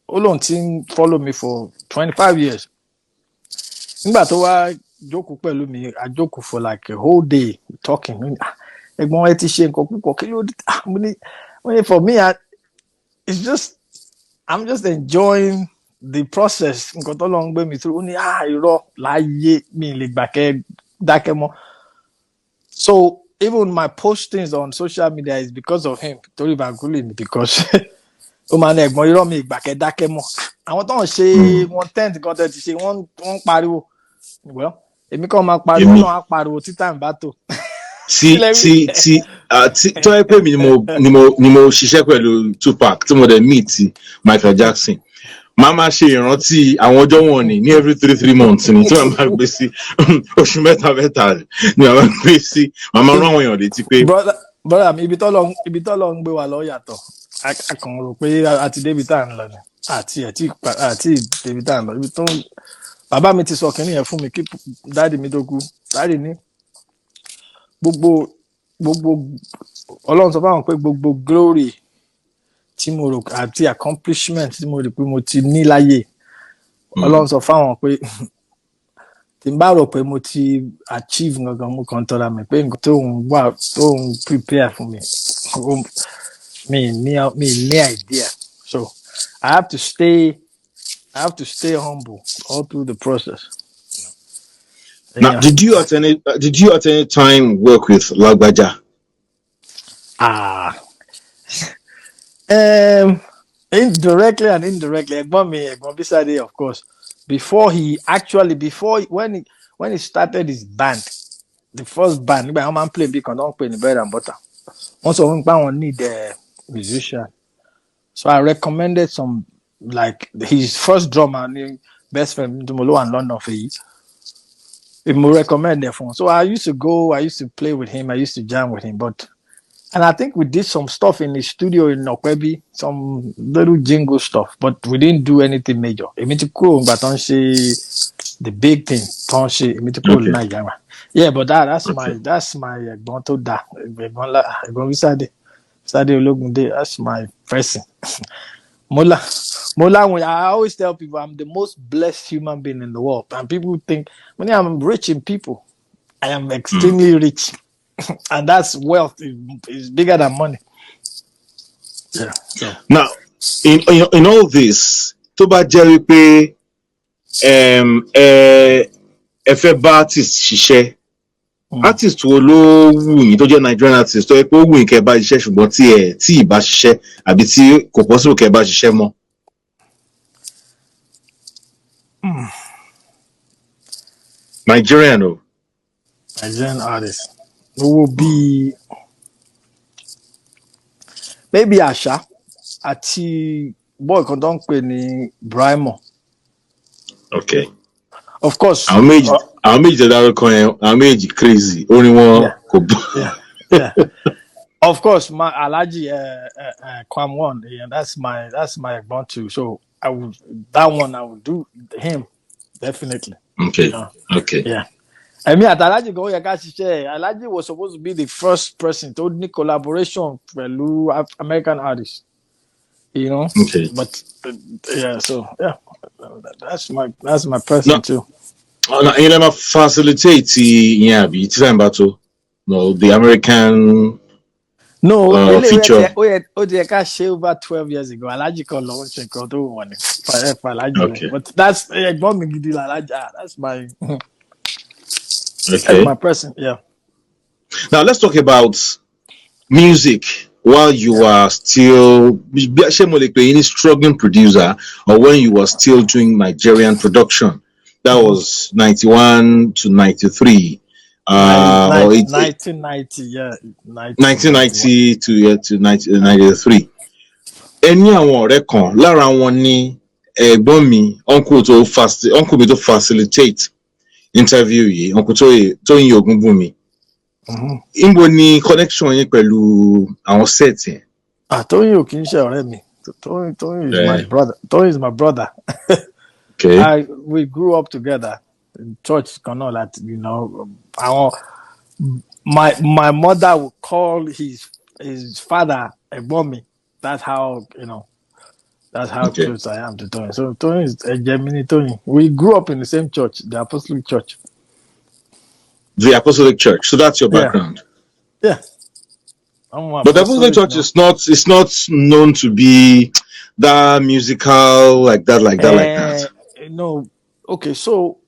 Olóhùn ti ń follow me for 25 years. Nígbà tó wá jókòó pẹ̀lú mi I jókòó for like a whole day talking. Ẹ̀gbọ́n ẹ ti ṣe nǹkan púpọ̀ kí ló dé for me it's just I'm just enjoying the process nǹkan tó lọ ń gbé mi through ó ní irọ́ láyé mi lè gbà kẹ́ dákẹ́ mọ́. So even my postings on social media is because of him torí Bakuli ni because ó máa ní ẹ̀gbọ́n irọ́ mi ìgbà kẹ́ dákẹ́ mọ́. Àwọn tó ń ṣe wọn tent kan tẹ́ ti ṣe wọ́n pariwo well èmi kàn máa pariwo náà á pariwo tí time bá tó. tó ẹ pé mi ni mo ṣiṣẹ́ pẹ̀lú Tupac tí mo dẹ̀ meet Michael Jackson máa máa ṣe ìrántí àwọn ọjọ́ wọn ní every 3 months ni tí wọ́n máa gbé sí oṣù mẹ́ta ni wọ́n máa gbé sí wọ́n máa rán àwọn èèyàn létí pé. brother mi ibi tó lọ ń gbé wa lọ yàtọ̀ a kàn rò pé àti débi tá à ń lọ ni àti débi tá à ń lọ ibi tó bàbá mi ti sọ kínní yẹn fún mi kí dáàdì mi tó kú dáàdì ní gbogbo Ọlọ́run sọ fáwọn pé gbogbo glory tí mo rò àti accomplishment tí mo rò pé mo ti ní láyé Ọlọ́run sọ fáwọn pé tí n bá rò pé mo ti achieve gangan mo kàn tọ́ra mi pé nǹkan tó ń prepare fún mi mi ní idea so I have to stay humble all through the process. Now, did you at any time work with Lagbaja? Indirectly and indirectly. Egbon Bisade, of course. When he started his band, the first band, I'm man play big don't play in bread and butter. Also, one need a musician. So I recommended some, like his first drummer, best friend, Dumolo and London for you. If I recommend their phone. So I used to play with him, I used to jam with him, and I think we did some stuff in the studio in Okwebi, some little jingle stuff, but we didn't do anything major. But don't say the big thing. Don't say Okay. yeah, but that's Okay. my Bonto da. Sade, that's my person. Mola, I always tell people I'm the most blessed human being in the world. And people think, when I'm rich in people, I am extremely rich. And that's wealth is bigger than money. Yeah. So. Now, in all this, tó bá jẹ́ wípé ẹ fẹ́ bá artist ṣiṣẹ́, artist wo ló wù yín tó jẹ́ Nigerian artist tó yẹ pé ó wù yín kẹ́ bá ṣiṣẹ́ ṣùgbọ́n tí ì bá ṣiṣẹ́ àbí tí kò possible kẹ́ bá ṣiṣẹ́ mọ́. Nigerian o. Nigerian artist. It will be maybe Asha àti boy kan tó ń pè ní Brimo. Okay. Of course. Àwọn méjì tẹ́ dárúkọ yẹn, àwọn méjì crazy. Orin wọn kò bọ́. Yeah. Of course, my Alhaji Kwam one. Yeah, that's my Egbon too. So I would do him definitely. Okay. Okay. Yeah. I mean, at Alhaji go Alhaji was supposed to be the first person to do collaboration with American artists. You know. Okay. But yeah, so yeah, that's my person too. Now, you never facilitate the American feature. Over 12 years ago. Alhaji called launch and called one. Okay. But that's that's my Okay. my person. Yeah. Now let's talk about music while you are still struggling producer or when you were still doing Nigerian production. That was 91 to 93. 1990, yeah. 1990 to 93. Any àwọn ọ̀rẹ́ kan lára wọn ni ẹ̀gbọ́n mi uncle mi tó facilitate interview yìí, uncle Tóyìn Ògúnbùnmi. Níbo ni connection yín pẹ̀lú àwọn set yẹn? Tóyìn ò kì í ṣe ọ̀rẹ́ mi. Tóyìn is my brother. Tóyìn is my brother. Okay. We grew up together in church, my mother would call his father Egbomi. That's how Okay. close I am to Tóyìn. So Tóyìn is a Gemini Tóyìn. We grew up in the same church, the Apostolic Church. The Apostolic Church. So that's your background. Yeah. But the Apostolic Church is not known to be that musical like that. No. Okay, so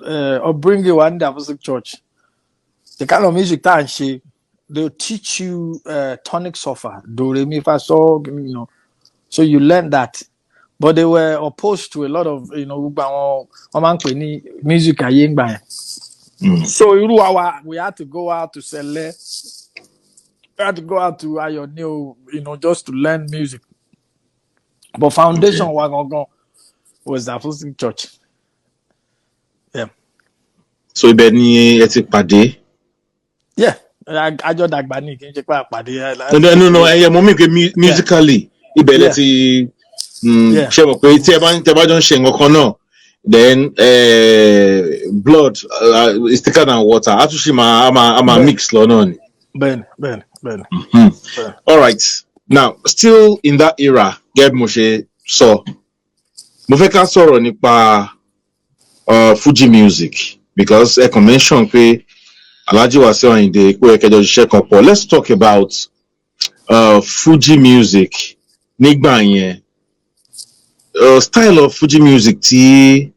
I'll bring you one the Apostolic Church. The kind of music that they'll teach you tonic solfa, do re mi fa so, so you learn that. But they were opposed to a lot of music So we had to go out to Sele. We had to go out to Ayoneo, just to learn music. But foundation was the Apostolic Church. Yeah. So ibẹ̀ ni ẹ ti pàdé? Yeah. Àjọ dàgbà ní kì í ṣe pé àpàdé. No, mo mean pé musically ibẹ̀ lẹ ti ṣe mọ̀ pé tí ẹ bá jọ ń ṣe nǹkan kan náà, then blood is thicker than water. A tún ṣe máa mix lọ́nà ni. Ben. All right. Now, still in that era, gẹ́gẹ́ bí mo ṣe sọ, mo fẹ́ ká sọ̀rọ̀ nípa Fuji music because ẹ kàn mention pé Alhaji Wasiu Ayinde pé ẹ̀kẹ́jọ ṣiṣẹ́ kan pọ̀. Let's talk about Fuji music nígbà yẹn. Style of Fuji music tí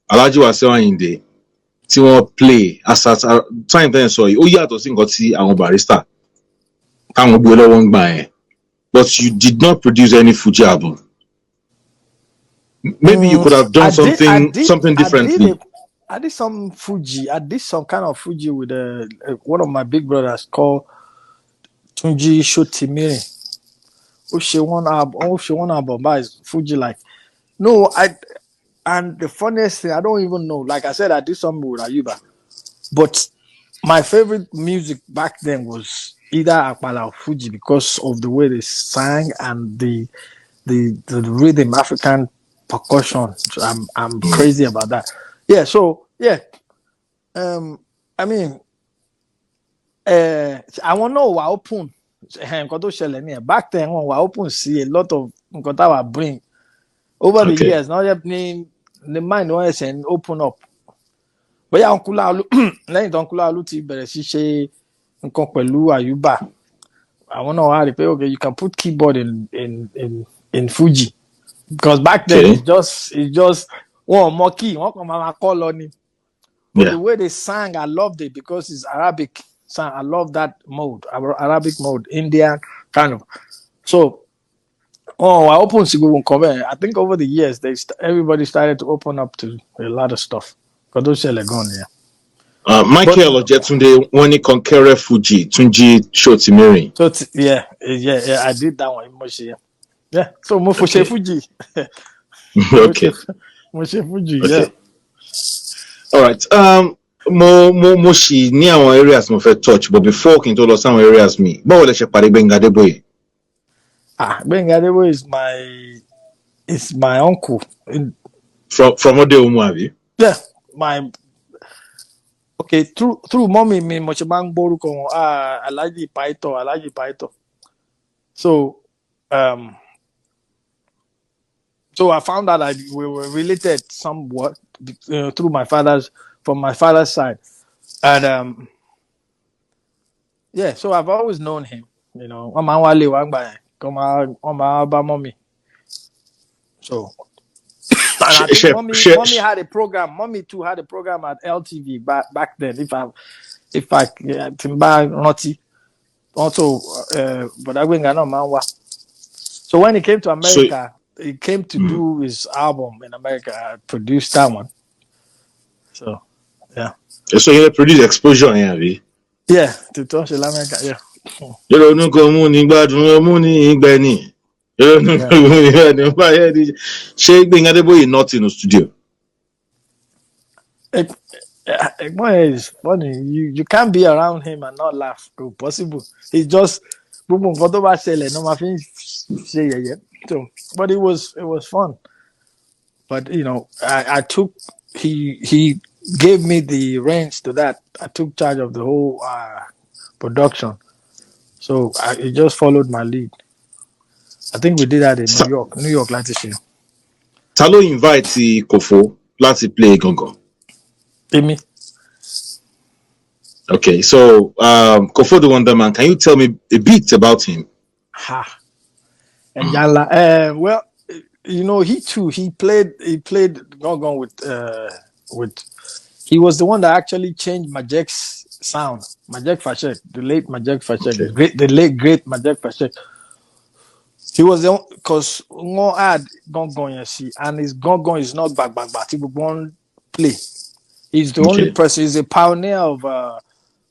Alhaji Wasiu Ayinde tí wọ́n play as at time then sọ yìí ó yàtọ̀ sí nǹkan tí àwọn barrister táwọn gbé lọ́wọ́ ń gbà yẹn. but you did not produce any Fuji album. Maybe you could have done something differently. I did some Fuji. I did some kind of Fuji with one of my big brothers called Tunji Shotimiri. She one album, but it's Fuji like. No, and the funniest thing, I don't even know. Like I said, I did something with Ayuba, but my favorite music back then was either Akbala or Fuji because of the way they sang and the rhythm, African percussion. So I'm crazy about that. Yeah. So yeah. I mean, I want to know what open. Back then, when open see a lot of what I bring over the years. Now the mind was and open up. But yeah, Uncle Alu, lẹ́yìn Uncle Alu ti bẹ̀rẹ̀ sí ṣe nǹkan pẹ̀lú Ayuba. I want to know how they pay. Okay, you can put keyboard in Fuji because back then it's just one more key, one call on it. But the way they sang, I loved it because it's Arabic song. I love that mode, Arabic mode, Indian kind of. So, I opened Sigu Kobe. I think over the years, everybody started to open up to a lot of stuff. Michael Ojetunde, when he conquered Fuji, Tunji Shotimiri. So yeah, I did that one. Yeah, so mo Fuji. Okay. Moshe Fuji, okay. Yeah. All right. Mo shi ní àwọn areas mo fẹ́ touch, but before kí n tó lọ sáwọn areas mi, báwo lẹ ṣe pàdé Gbenga Adeboye? Gbenga Adeboye is my uncle. From Ode Omu, abi? Yeah, through mommy mi mo ṣe máa ń gbórúkọ wọn Alhaji Paito. So so I found out that we were related somewhat through from my father's side, and so I've always known him. Mommy. So and I think mommy had a program. Mommy too had a program at LTV back then. If I naughty also, but I went So when he came to America, he came to do his album in America. I produced that one. So yeah. So you produced Exposure, yeah? Yeah, to touch America, yeah. You don't know money, but money, Benny. You don't know Gbenga Adeboye not in the studio. It's funny. You can't be around him and not laugh. Possible. It's just no so, but it was fun. But I took he gave me the reins to that. I took charge of the whole production. So it just followed my lead. I think we did that in New York last year. Talo invite Kofo to play Gongo. Amy. Okay, so Kofo the Wonder Man, can you tell me a bit about him? And Yala, well, he played Gongo with he was the one that actually changed Majek's sound. Majek Fashek, the late Majek Fashek, the late great Majek Fashek. He was the one because no ad Gongo and his Gongo is not back. He would one play. He's the only person. He's a pioneer of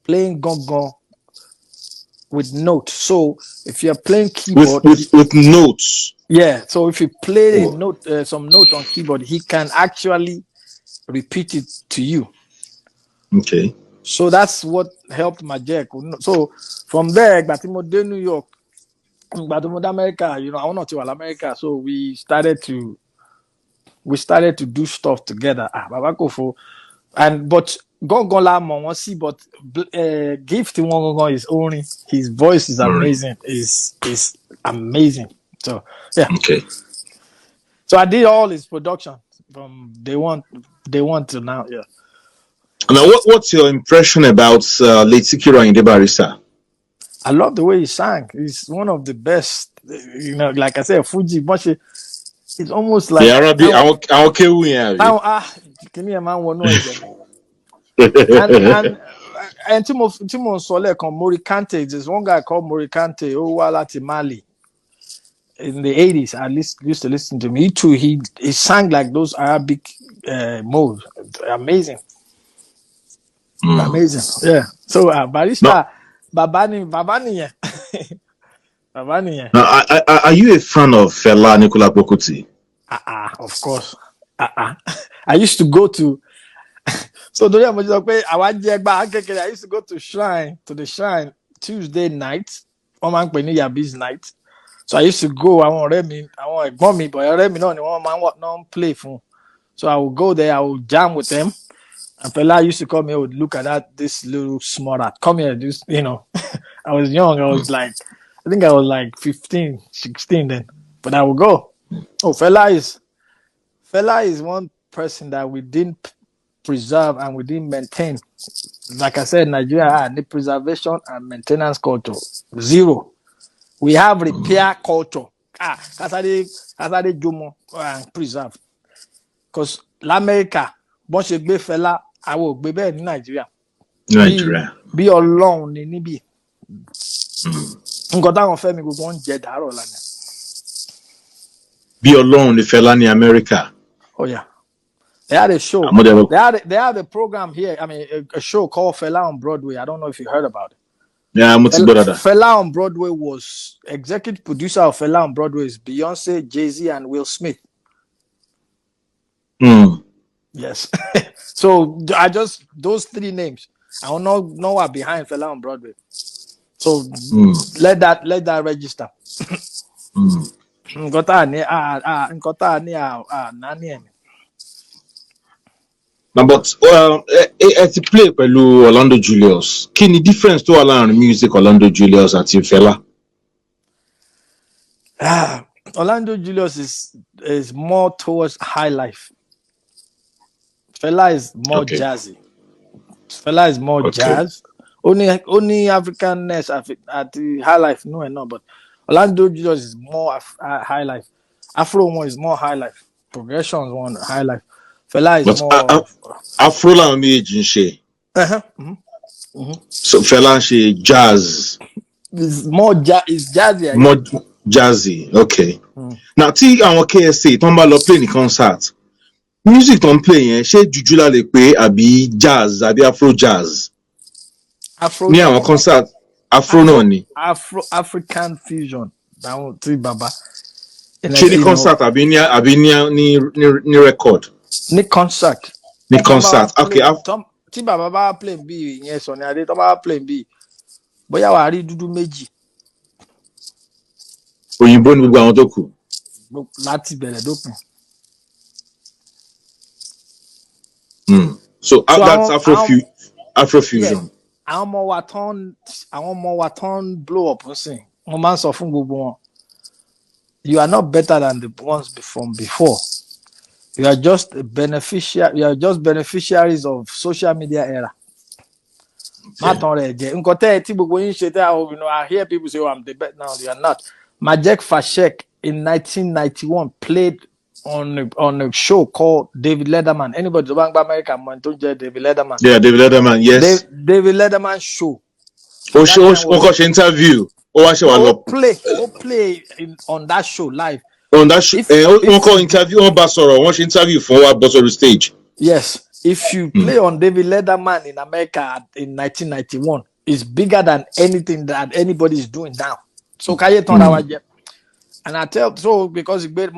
playing Gongo with notes. So if you're playing keyboard with notes, yeah. So if you play some note on keyboard, he can actually repeat it to you. Okay. So that's what helped Majek. So from there, Batimo de New York, Batimo de America. I want to America. So we started to do stuff together. Babakofo, but Gongola Monsi, but Gift is only his voice is amazing. Is amazing. So yeah. Okay. So I did all his production from day one to now. Yeah. Now, what's your impression about late Sikiru Ayinde Barrister? I love the way he sang. He's one of the best. Like I said, Fuji, but it's almost like Arabic. And Timo Sole Morikante, there's one guy called Morikante, Mali. in the 80s, I used to listen to him. He too, he sang like those Arabic modes. Amazing. Amazing. Yeah. So Now, Barrister, Babani, yeah. Babani, yeah. now are you a fan of Fela Nicola Pokuti? Of course. I used to go to so I used to go to the shrine Tuesday night. Yabi's night. So I used to go. I want ẹ̀gbọ́n mi, but ọ̀rẹ́ mi náà ni wọ́n máa ń play fún. So I would go there. I would jam with them. And Fela used to come here. Would look at this little small rat. Come here, just I was young. I think I was like 15, 16 then. But I would go. Oh, Fela is one person that we didn't preserve and we didn't maintain. Like I said, Nigeria had the preservation and maintenance culture. Zero. We have repair culture. Kasade Jomo and preserve. Because l'America, once you gbé Fela, I will be bẹ́ẹ̀ ní Nigeria. Bí Ọlọ́run ni níbí. Nǹkan táwọn Fẹ́mi gbogbo ń jẹ dàárọ̀ lánàá. Bí Ọlọ́run ni Fela ní America. Oh yeah. They had a show. They had a program here. I mean, a show called Fela on Broadway. I don't know if you heard about it. Yeah, Fela on Broadway was executive producer of Fela on Broadway is Beyonce, Jay-Z, and Will Smith. Yes. So those three names. I don't know what behind Fela on Broadway. So let that register. Now, but to play pẹ̀lú Orlando Julius, kí ni difference tó wà láàrin music Orlando Julius àti Fela? Orlando Julius is more towards high life. Fela is more jazzy. Fela is more jazz. Only Africanness at the high life, no, but Orlando Julius is more high life. Afro one is more high life. Progression one high life. Fela is more Afro la méjì ń ṣe. So Fela ń ṣe jazz. It's more jazzy. More jazzy, okay. Now tí àwọn KSA tó ń bá lọ play ní concert, music tó ń play yẹn ṣé jùjú la lè pè àbí jazz àbí Afro jazz? Ní àwọn concert Afro náà ni. African fusion. Dáhùn tí bàbá. Ṣé ní concert àbí ní record? Ní concert. Okay. Tí bàbá bá play bí ìyẹn sọ ní adé tó bá play bí bóyá wàá rí dúdú méjì. Òyìnbó ni gbogbo àwọn tó kù. Láti bẹ̀rẹ̀ dópin. So that's Afrofusion. Àwọn ọmọ wa tán blow up nsìn. Wọ́n máa ń sọ fún gbogbo wọn. You are not better than the ones from before. You are just beneficiaries of social media era. I hear people say, "Oh, I'm the best." No, you are not. Majek Fashek in 1991 played on a show called David Letterman. Anybody to Bank America, David Letterman. Yeah, David Letterman. Yes. David Letterman show. Interview. Play on that show live. On that show, interview interview for Boston stage. Yes, if you play on David Letterman in America in 1991, it's bigger than anything that anybody is doing now. So and I tell so because no,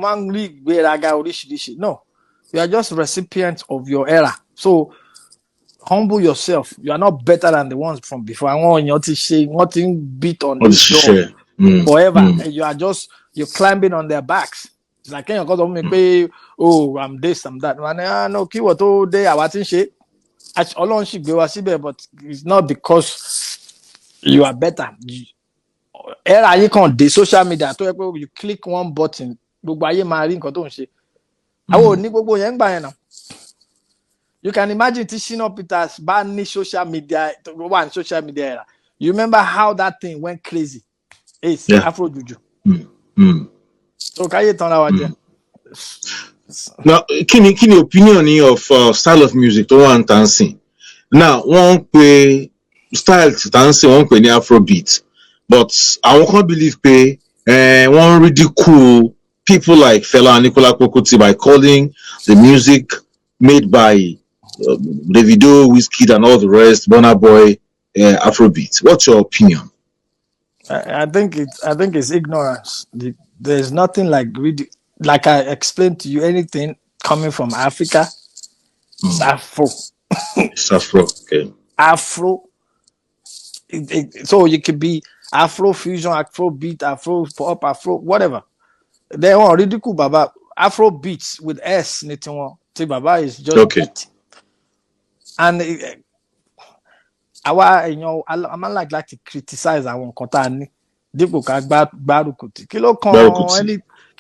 you are just recipients of your era. So humble yourself. You are not better than the ones from before. I want you to say nothing beat on this door forever. You're climbing on their backs. It's like oh, I'm this, I'm that. No, keyword day I watching shit. But it's not because you are better. Era you can't the social media. You click one button. You can imagine Shina Peters banning social media era. You remember how that thing went crazy? It's Afro Juju. So can you turn our now, can you opinion of style of music to one dancing? Now, one play style dancing, one play Afro beat, but I can't believe one ridicule people like Fela Anikulapo Kuti by calling the music made by Davido, Wizkid, and all the rest, Burna Boy, Afrobeat. What's your opinion? I think it's ignorance. There's nothing like like I explained to you. Anything coming from Africa, it's Afro. It's Afro. Okay. Afro. So you could be Afro fusion, Afro beat, Afro pop, Afro whatever. They want ridicule Baba. Afro beats with S. See, Baba is just beat. And I'm not like to criticize our Kotani. Dípò ká gbárùkù tì. Kí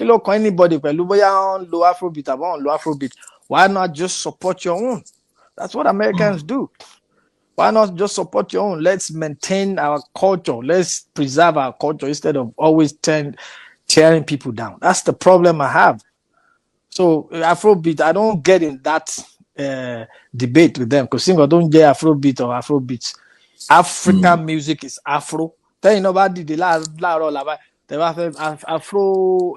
ló kan anybody pẹ̀lú bóyá on lo Afrobeat àbọ̀ on lo Afrobeat. Why not just support your own? That's what Americans do. Why not just support your own? Let's maintain our culture. Let's preserve our culture instead of always tearing people down. That's the problem I have. So Afrobeat, I don't get in that debate with them because I don't get Afrobeat or Afrobeats. African music is Afro. Then nobody did the they have Afro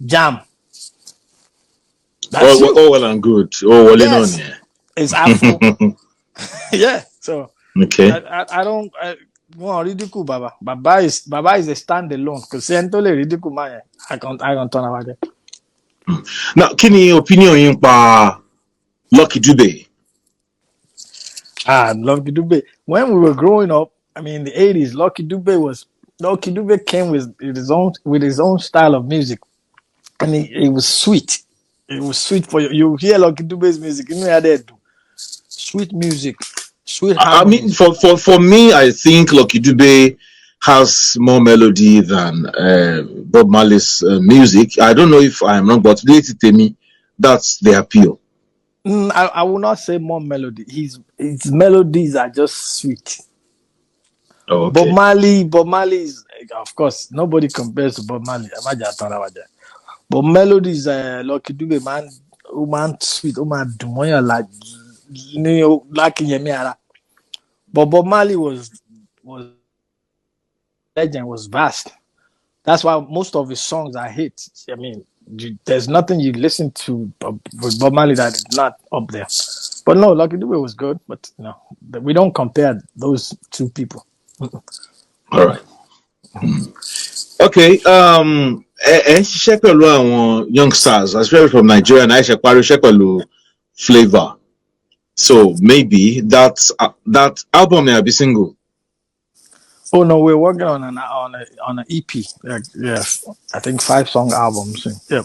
jam. That's all well and good. Oh, well, yes, it's Afro. Yeah, so okay. I don't ridicule Baba. Baba is a standalone because Sentole ridicule man. I can't turn about it. Now, can you opinion in Lucky Dube? Lucky Dube. When we were growing up, I mean, in the 80s, Lucky Dube came with his own style of music, and it was sweet. It was sweet for you. You hear Lucky Dube's music, you know how they do. Sweet music, sweet harmonies. I mean, for me, I think Lucky Dube has more melody than Bob Marley's music. I don't know if I'm wrong, but related to me, that's the appeal. I will not say more melody. His melodies are just sweet. Oh, okay. Bob Marley is, of course, nobody compares to Bob Marley. But melodies, Lucky Dube, man, sweet, man, like but Bob Marley was legend, was vast. That's why most of his songs are hits. I mean, there's nothing you listen to with Bob Marley that is not up there. But no, Lucky Dube was good, but no, we don't compare those two people. All right. Okay. Ṣiṣẹ́ pẹ̀lú àwọn youngsters, especially from Nigeria, and ṣe parí iṣẹ́ pẹ̀lú Flavour. So maybe that album may be single. Oh no, we're working on an EP. Yeah, I think 5-song album. So, yeah.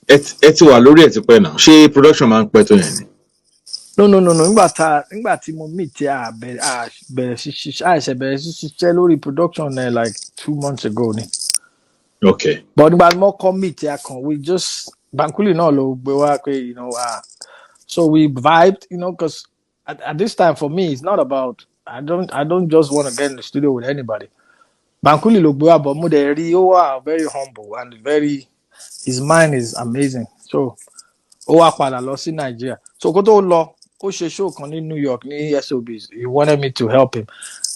Ẹ ti wà lórí ẹ̀ ti pẹ́ náà. Ṣé production máa ń pẹ́ tó yẹn ni? No. Nígbà tí mo meet bẹ̀rẹ̀ sí ṣiṣẹ́ lórí production like 2 months ago ni. Okay. But nígbà tí mo come meet we just Bankuli náà ló gbé wá pé so we vibed, because at this time for me it's not about I don't just want to get in the studio with anybody. Bankuli ló gbé wá, but mo dẹ̀ rí ó wà very humble and his mind is amazing. So ó wá padà lọ sí Nigeria. So kó tó lọ ó ṣe show kan ní New York ní SOBs. He wanted me to help him,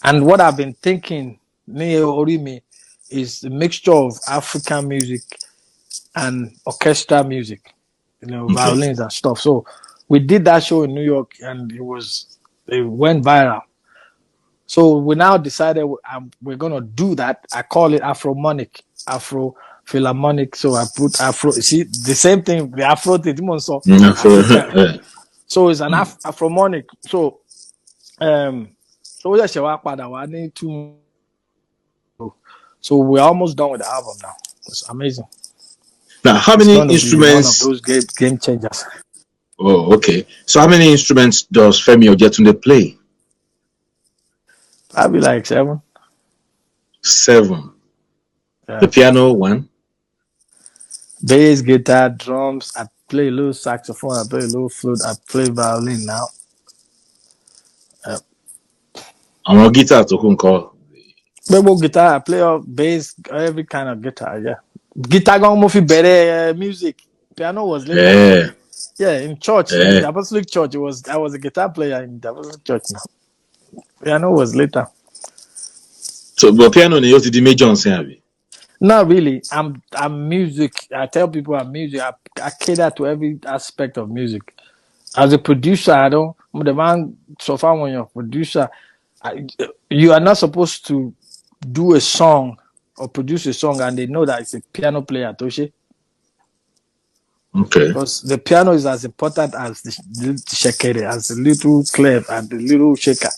and what I've been thinking ní orí mi is the mixture of African music and orchestral music, violins and stuff. So we did that show in New York, and it went viral. So we now decided we're gonna do that. I call it Afromonic, Afro Philharmonic. So I put Afro. See the same thing, the Afro thing. So it's an Afromonic. So So we're almost done with the album now. It's amazing. Now, how many instruments? One of those game changers. Oh, okay. So how many instruments does Femi Ojetunde play? I'll be like 7. 7. Yeah. The piano 1. Bass, guitar, drums. I play a little saxophone. I play a little flute. I play violin now. I'm guitar to whom call. Guitar. I play bass, every kind of guitar. Yeah. Guitar gonna move better music. Piano was later. Yeah, in church, in the Apostolic Church, I was a guitar player in the Apostolic Church now. Piano was later. So, but piano is the major on. Not really. I'm music. I tell people I'm music. I cater to every aspect of music. As a producer, I don't. I'm the man. So far, when you're a producer, I, you are not supposed to do a song or produce a song and they know that it's a piano player, Toshe. Okay. Because the piano is as important as the shakere, as the little clap and the little shaker.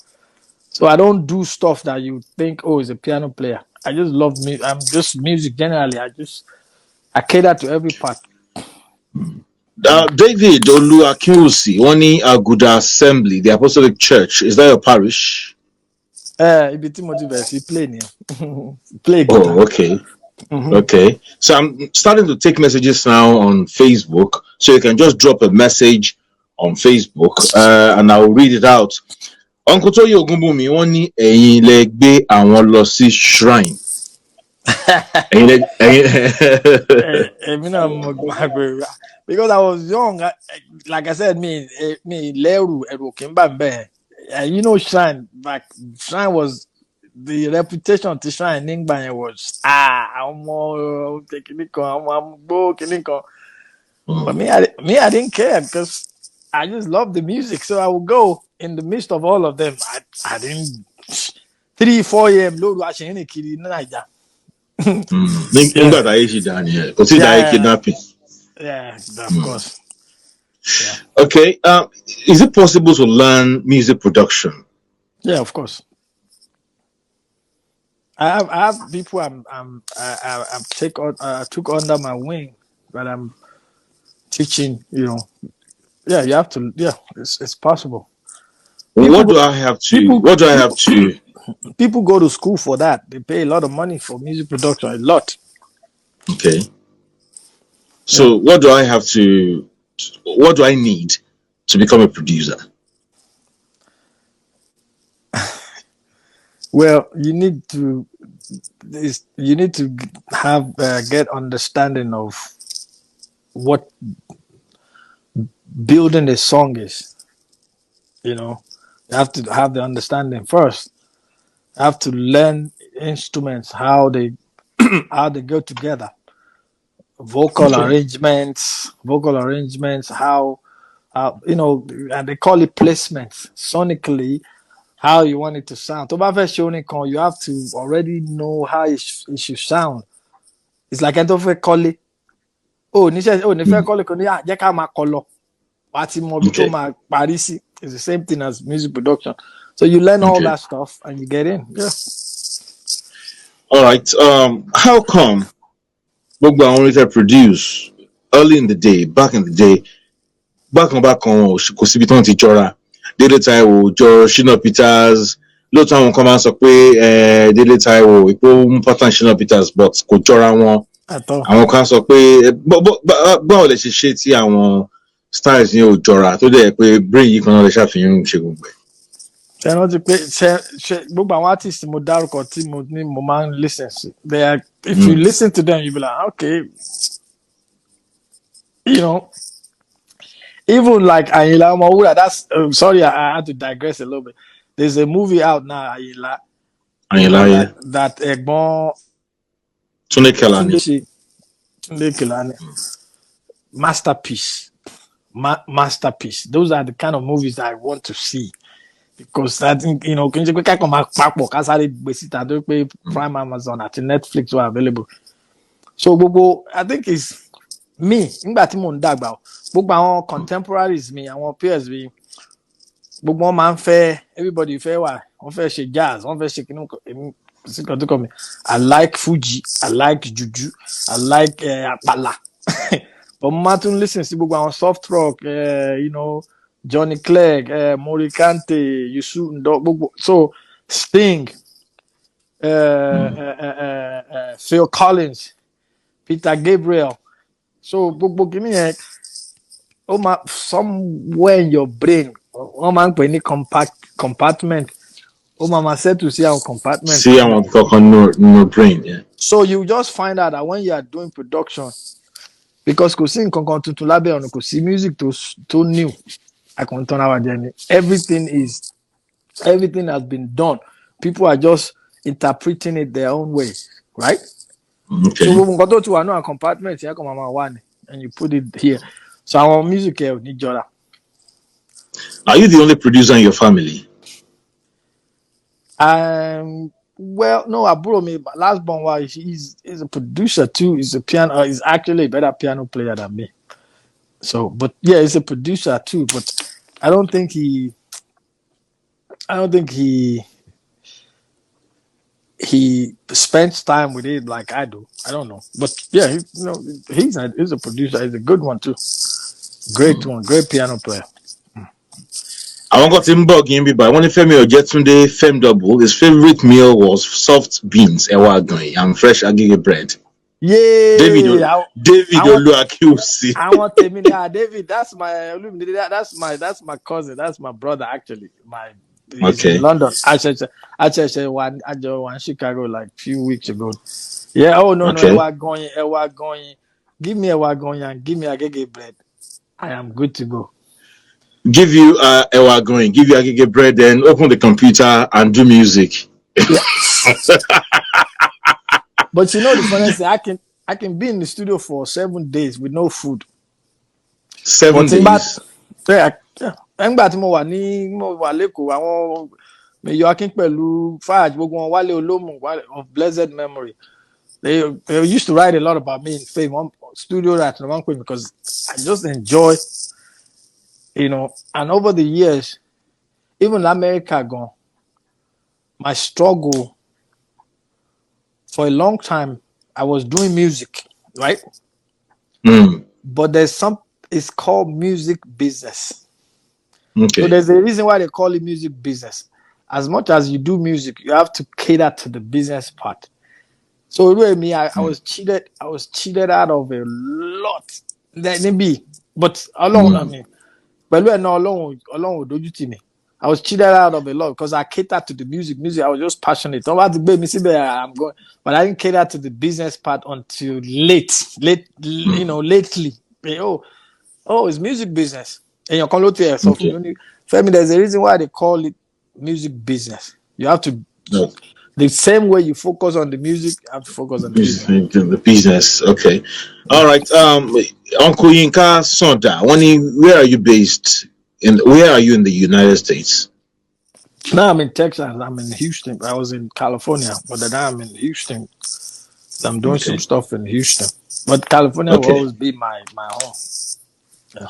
So I don't do stuff that you think, oh, it's a piano player. I just love music. I'm just music generally. I cater to every part. David Oluwakinwosi, wọ́n ní Aguda Assembly, the Apostolic Church. Is that your parish? Ibi tí mo ti bẹ̀rẹ̀ sí play nìyẹn. Play guitar. Oh, okay. Okay. So I'm starting to take messages now on Facebook. So you can just drop a message on Facebook and I'll read it out. Uncle Toye Ogunbumi, wọ́n ní ẹ̀yin lẹ gbé àwọn lọ sí shrine. Èmi náà mo máa gbé because I was young. Like I said, me lẹ́rù ẹ̀rù kì í bà mí bẹ́ẹ̀. You know, shrine was the reputation to shrine nígbà yẹn was ọmọ kìnìún kan ọmọ amúgbó kìnìún kan. But I didn't care because I just loved the music. So I would go in the midst of all of them. I didn't 3-4 a.m. lóru àṣeyìn kiri ní Naija. Nígbà táyé ṣì dá nìyẹn, kò tí ì dáyé kidnapping. Yeah, of course. Yeah. Okay. Is it possible to learn music production? Yeah, of course. I have people I took under my wing that I'm teaching. You know, yeah, you have to. Yeah, it's possible. What do I have to? People go to school for that. They pay a lot of money for music production. A lot. Okay. So what do I have to? What do I need to become a producer? Well, you need to have get understanding of what building a song is. You know, you have to have the understanding first. You have to learn instruments, how they go together. Vocal arrangements, how you know, and they call it placements sonically. How you want it to sound. To bá fẹ́ ṣe orin kan, you have to already know how it should sound. It's like ẹni tó fẹ́ kọ́lé. Ní fẹ́ kọ́lé kan ní jẹ́ ká máa kọ lọ. Wàá ti mọ ibi tó máa parí sí. It's the same thing as music production. So you learn all that stuff and you get in. Yeah. All right. How come gbogbo àwọn orin tẹ́ produce early in the day, back in the day, bákan kò síbi tí wọ́n ti jọra. Dele Taiwo jọ Shina Peters lóòótọ́ àwọn kan máa ń sọ pé Dele Taiwo ipò mú pattern Shina Peters but kò jọra wọn. Àwọn kan sọ pé báwo lè ṣe tí àwọn styles yẹn ò jọra tó dẹ̀ pé brain yìí kan náà lè ṣàfihàn ṣe gbogbo ẹ̀. Ṣé rántí pé ṣe gbogbo àwọn artist mo dárúkọ tí mo ní mo máa ń listen sí. If you listen to them you be like okay, you know. Even like Ayinla Omowura, that's sorry, I had to digress a little bit. There's a movie out now, Ayinla, yeah. That Egbon Tunde Kelani. Masterpiece. Masterpiece. Those are the kind of movies that I want to see. Because I think, you know, Prime Amazon at Netflix were available. So I think it's me, nígbà tí mò ń dàgbà gbogbo àwọn contemporaries mi àwọn peers mi gbogbo wọn máa ń fẹ́ everybody fẹ́ wà wọ́n fẹ́ ṣe jazz wọ́n fẹ́ ṣe kìnnìún èmi sí kan tó kọ mi I like Fuji I like Juju I like Apala but mo máa tún listen sí gbogbo àwọn soft rock you know Johnny Clegg Morikante Yusuf Ndo gbogbo so Sting Phil Collins Peter Gabriel. So gbogbo kìíní yẹn ó máa somewhere in your brain wọ́n máa ń pè ní compartment ó máa settle sí àwọn compartment. Sí àwọn kankan no brain. Yeah. So you just find out that when you are doing production because kò sí nǹkan kan tuntun lábẹ́ ọ̀run kò sí music tó new àkàntàn àwọn àjẹni everything has been done people are just interpreting it their own way right. Okay. So we got to a compartment here, come on one, and you put it here. So our music here need Jora. Are you the only producer in your family? Well, no, I brought me last born was he's a producer too. He's a piano. He's actually a better piano player than me. So, but yeah, he's a producer too. But I don't think he. I don't think he spends time with it like I do. I don't know, but yeah, he's a producer. He's a good one too. Great one, great piano player. I want got him bugging me, but when Femi Ojetunde Fem double, his favorite meal was soft beans, ewa going, and fresh agege bread. Yeah, David Oluakiusi. I want to mean David. That's my cousin. That's my brother actually. He's in Okay. London. Actually, one Chicago like few weeks ago. Yeah. Oh no, Okay. Ewa going. Give me Ewa going and give me agege bread. I am good to go. Give you ewa going, give you agege bread, then open the computer and do music. Yeah. But you know the funny thing, I can be in the studio for 7 days with no food. 7 days. Nígbà tí mo wà lẹ́kọ̀ọ́ àwọn Mayor Akin pẹ̀lú Faj gbogbo wọn Wálé Olómù of blessed memory. They used to write a lot about me in Fame on studio that because I just enjoy, and over the years, even America gone, my struggle for a long time, I was doing music, right? But it's called music business. Okay. So there's a reason why they call it music business. As much as you do music, you have to cater to the business part. So me, I was cheated. I was cheated out of a lot. But alone, I mean, but alone don't me. I was cheated out of a lot because I catered to the music. I was just passionate. Don't have to be me see there. I'm going, but I didn't cater to the business part until lately. It's music business. And you call it here. So Femi, there's a reason why they call it music business. You have to the same way you focus on the music, you have to focus on the business. The business. Okay. All right. Uncle Yinka Sonda, where are you based? Where are you in the United States? Now I'm in Texas. I'm in Houston. I was in California, but now I'm in Houston. So I'm doing some stuff in Houston. But California will always be my home. Yeah.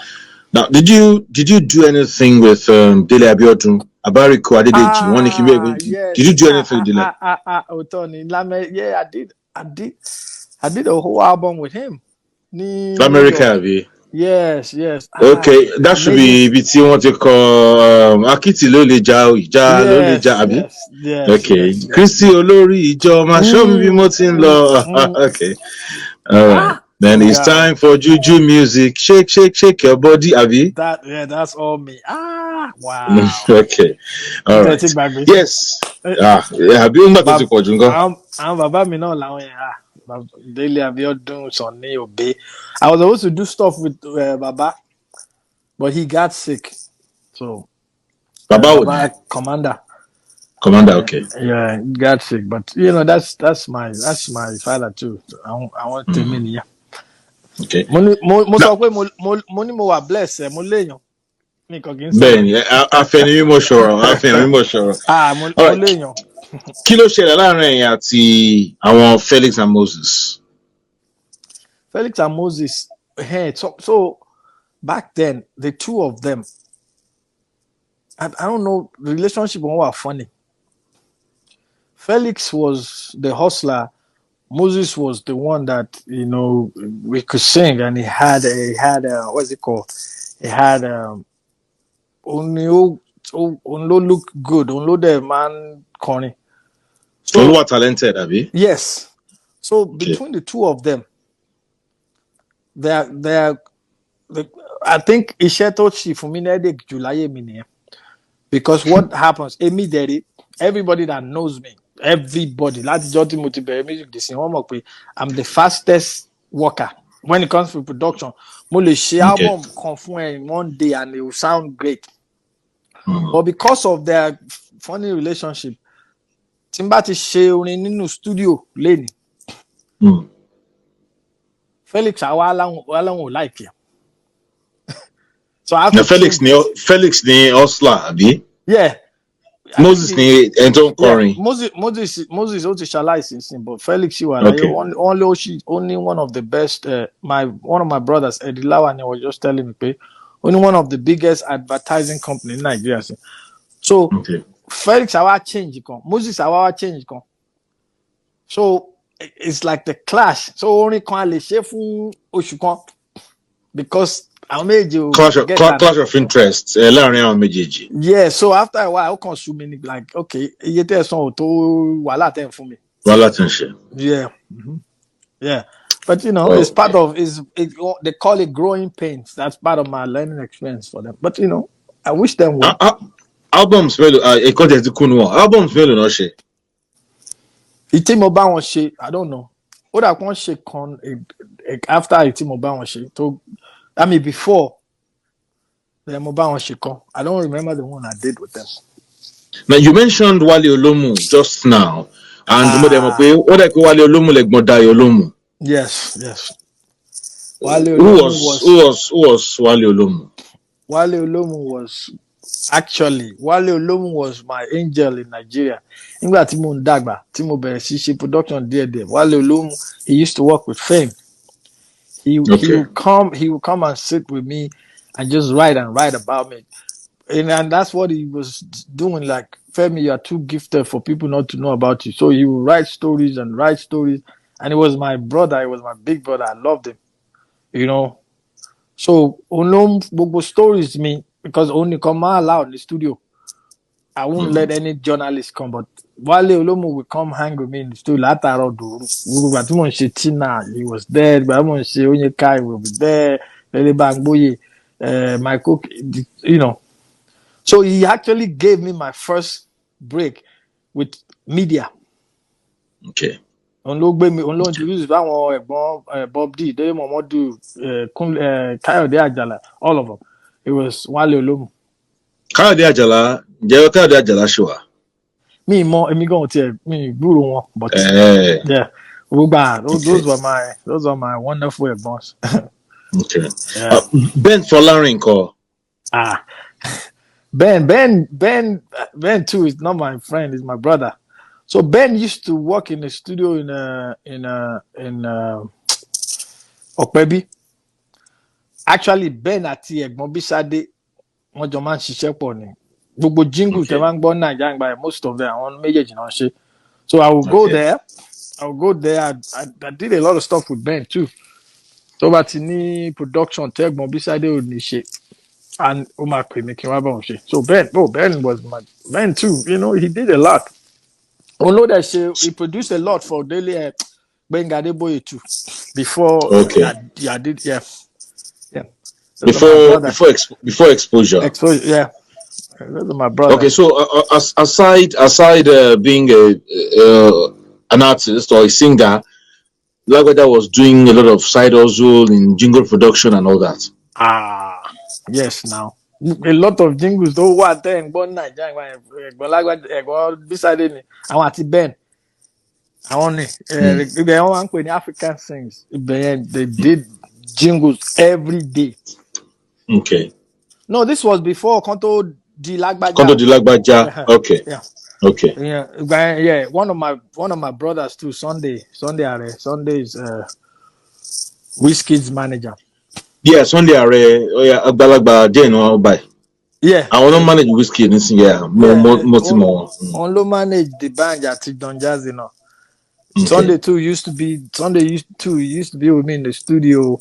Now, did you do anything with Dele Adeyanju? Abariko Adedeji? Yes. Did you do anything with Dele? Otoni, yeah, I did a whole album with him. America, Yes. Okay, that should be BT what you call Akiti Lole Ija Lole Abi. Yes. Okay. Christy Olori Ijo ma show me Motin Law. Okay. All right. Then it's time for Juju music. Shake your body, Abi. That's all me. Wow. Okay. All right. Yes. Abi umba to ko jungo. I'm baba mi na lawon Dele Adeyanju Sunny Obe. I was supposed to do stuff with Baba, but he got sick. So Baba Commander, okay. Yeah, he got sick. But that's my father too. So I want to mean yeah. Okay. Mo sọ pé mo ní mo wà bless mo léèyàn. Bẹ́ẹ̀ni, afẹ́ni mímọ́ sọ̀rọ̀. Mo léèyàn. Kí ló ṣẹlẹ̀ láàrin ẹ̀yin àti àwọn Felix and Moses? Felix and Moses, so back then, the two of them, I don't know, the relationship was funny. Felix was the hustler. Moses was the one that, we could sing, and he had what's it called? He had only look good, only the man corny. So only what talented, Abi? Yes. So between the two of them, they're I think Ishetochi for me July because what happens immediately, everybody that knows me, everybody, I'm the fastest worker when it comes to production. Album in 1 day and it will sound great. But because of their funny relationship, Timbati share in the studio lane. Felix awa like him. So I have Now to change. Felix ni Osla, abi? Yeah. Moses ni Enton Yeah, Corin. Moses Otishalai, but Felix Okay. only one of the best. One of my brothers, Eddie Lawan, was just telling me, only one of the biggest advertising company in Nigeria. So Okay. Felix Awa change, Moses Awa change. So it's like the clash. So only can le chef Oshukon because I made you get that. Clash of interest. Láàrin àwọn méjèèjì. Yeah, so after a while, I consume like, okay, you tell some to wala ten for me. Wàhálà tí ń ṣe. Yeah. Yeah. But it's Oh. part of they call it growing pains. That's part of my learning experience for them. But I wish them well. Albums mélòó ẹ̀kọ́ tẹ̀ ti kú ni wọ́n. Albums mélòó náà ṣe? Ìtí mo bá wọn ṣe, I don't know. Ó dà kàn ṣe kan after ìtí mo bá wọn ṣe tó before then mo bá wọn ṣe kan. I don't remember the one I did with them. Now you mentioned Wale Olomu just now, and mo dẹ̀ mọ̀ pé ó dẹ̀ pé Wale Olomu lẹ̀gbọ́n Dayo Olomu. Yes. Who was Wale Olomu? Wale Olomu was my angel in Nigeria. Nígbà tí mo ń dàgbà, tí mo bẹ̀rẹ̀ sí ṣe production díẹ̀. Wale Olomu, he used to work with Fame. He would come and sit with me and just write about me. And that's what he was doing. Like, Femi, you are too gifted for people not to know about you. So he would write stories. And it was my brother. It was my big brother. I loved him. So Gbogbo stories me because only come allowed in the studio. I won't let any journalist come, but Wale Olomu will come hang with me in the studio. He was there. Onyeka will be there. Dele Adeyanju, my Coque, So he actually gave me my first break with media. Okay. On ló introduce báwọn ẹ̀gbọ́n Bob D, Dele Momodu, Kayode Ajala, all of them. It was Wale Olomu. Kayode Ajala, ǹjẹ́ Kayode Ajala ṣe wà? Mi gbúrò wọn, but yeah, those were my wonderful ẹ̀gbọ́ns. Okay. Yeah. Ben Folarin ńkọ́? Ben too is not my friend, he's my brother. So Ben used to work in the studio in Okpebi. Actually, Ben àti ẹ̀gbọ́n Bísádé wọ́n jọ máa ń ṣiṣẹ́ pọ̀ ni. Gbogbo jingle tẹ́ máa ń gbọ́ Naija by most of them àwọn méjèèjì náà ṣe. So I will go there. I did a lot of stuff with Ben too. Tó bá ti ní production tẹ́ ẹ̀gbọ́n Bísádé ò ní ṣe. And Omar Kwame. So Ben was Ben too. He did a lot. Although that he produced a lot for Dele Adeyanju too. Before I did, yeah. Before exposure. Yeah. Those are my brother. Okay, so aside being an artist or a singer, Lagwada was doing a lot of side hustle in jingle production and all that. Yes, now. A lot of jingles though what then born Nigeria beside me. I want to Ben. I want they all want African sings. They did jingles every day. Okay. No, this was before Konto Di Lagbaja. Okay. Yeah. Okay. Yeah. One of my brothers too, Sunday is Wizkid's manager. Yeah, Sunday Are Agbalagba Jane or by. Yeah. I want to manage Wizkid this year. More. On lo manage the band at Don Jazz, Okay. Sunday used to be with me in the studio,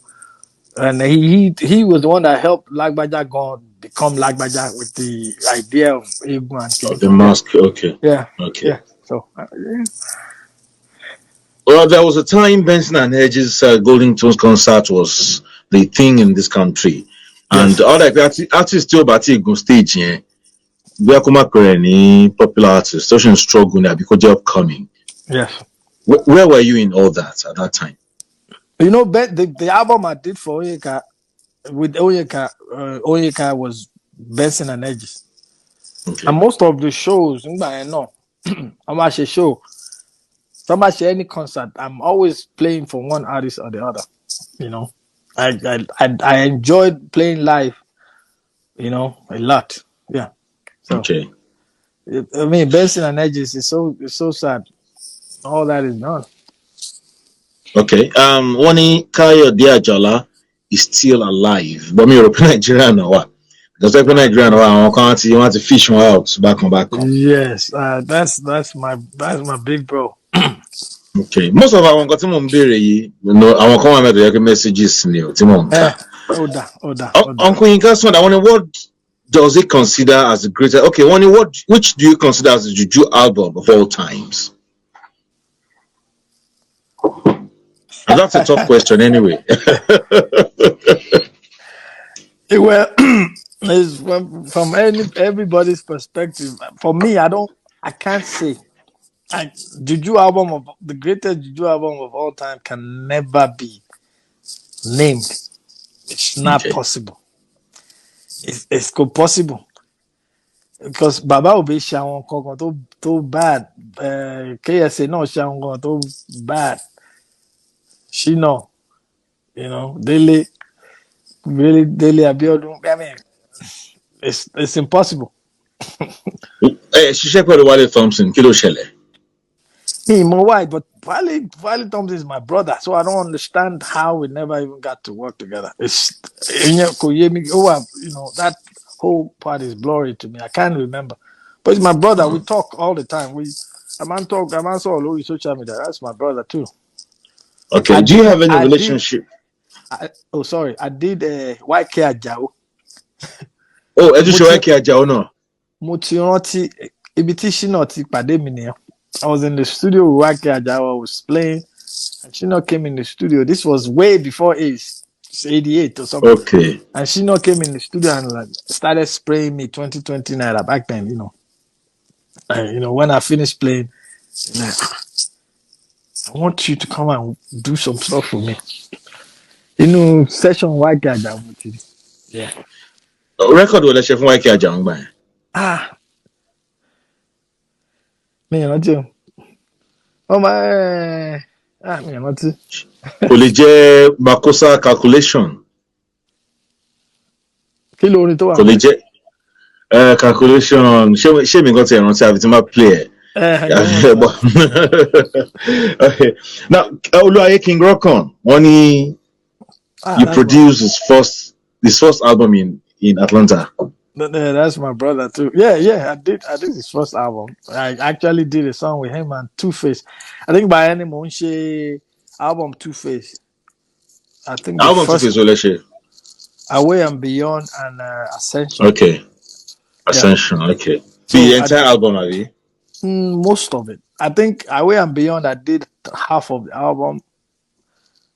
and he was the one that helped Lagbaja become Lagbaja with the idea of Egun and the mask. Okay. Yeah. Okay. Yeah. So yeah. Well, there was a time Benson and Hedges Golden Tones concert was the thing in this country, and all the artists still on stage here. We are coming popular artists, social struggle now because they're upcoming. Yes. Where were you in all that at that time? The album I did for Onyeka with Onyeka was Benson and Hedges. Okay. And most of the shows, I'm actually show. Somebody any concert, I'm always playing for one artist or the other. You know, I enjoyed playing live. You know, a lot. Yeah. So Okay. I mean, Benson and Edges is so sad. All that is gone. Okay. Wọ́n ní Káyọ̀dé Àjàlá is still alive. But mi ò rò pé Nàìjíríà náà wà. Because pé Nàìjíríà náà wà, àwọn kan wọ́n ti fish wọn out bákan. Yes, that's my big bro. Okay. Most of àwọn nǹkan tí mò ń béèrè yìí, àwọn kan wà mẹ́tò yẹ kí messages ni o tí mò ń kà. Oda. Uncle Yinka Son, I wonder what does he consider as the greatest? Okay, which do you consider as the Juju album of all times? And that's a tough question anyway. Well, it's from everybody's perspective. For me, I can't say. The greatest Juju album of all time can never be named. It's not possible. It's possible. Because Baba Obe ṣe àwọn kankan tó bad. KSA náà ṣe àwọn kankan tó bad. Shina, you know, Dele Adeyanju. I mean, it's impossible. Ṣiṣẹ́ pẹ̀lú Wale Thompson, kí ló ṣẹlẹ̀? Me, my wife, but Wale Thompson is my brother, so I don't understand how we never even got to work together. You know, that whole part is blurry to me. I can't remember. But it's my brother. We talk all the time. I man saw all over social media. That's my brother too. Okay. Do you have any relationship? Sorry. I did YK Ajao. Oh, ẹ tún ṣe YK Ajao náà. Mo ti rántí ibi tí Shina ti pàdé mi nìyẹn. I was in the studio with YK Ajao. I was playing, and Shina came in the studio. This was way before Ace. It's 88 or something. Okay. And Shina came in the studio and like started spraying me 2020 Naira back then, you know. And, you know, when I finished playing, like, I want you to come and do some stuff for me. You know, session YK Ajao. Yeah. Record wo lẹ ṣe fún YK Ajao ń gbà yẹn? Mi ò rántí o. Mi ò rántí. Kò lè jẹ́ Makosa Calculation. Kí ló orin tó wà? Kò lè jẹ́ Calculation. Ṣé mi nǹkan ti rántí àbí tí máa play ẹ̀? Okay. Now, Oluwaye King Rockon, wọ́n ní you produced his first album in Atlanta. That's my brother too. Yeah. I did his first album. I actually did a song with him and Two Face. I think by any Monshe album Two Face. I think the album first Two Face Away and Beyond and Ascension. Okay. Ascension. Yeah. Okay. So the entire album, have you? Most of it. I think Away and Beyond I did half of the album.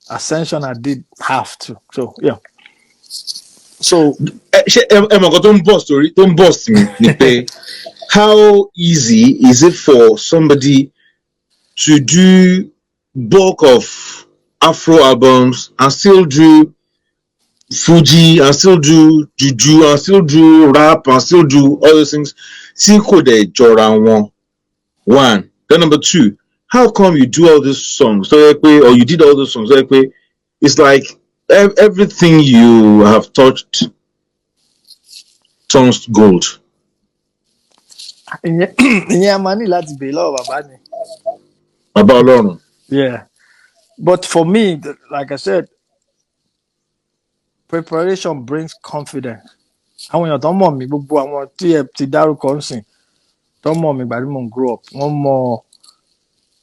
Ascension I did half too. So yeah. So how easy is it for somebody to do bulk of Afro albums and still do Fuji and still do Juju and still do rap and still do all those things? One. Then number two, how come you do all these songs? Or you did all those songs? It's like everything you have touched turns gold. Yeah. But for me, like I said, preparation brings confidence. Àwọn èèyàn tó mọ̀ mí gbogbo àwọn tí ẹ ti dárúkọ ń sìn tó mọ̀ mí gbàdí mò ń grow up wọ́n mọ̀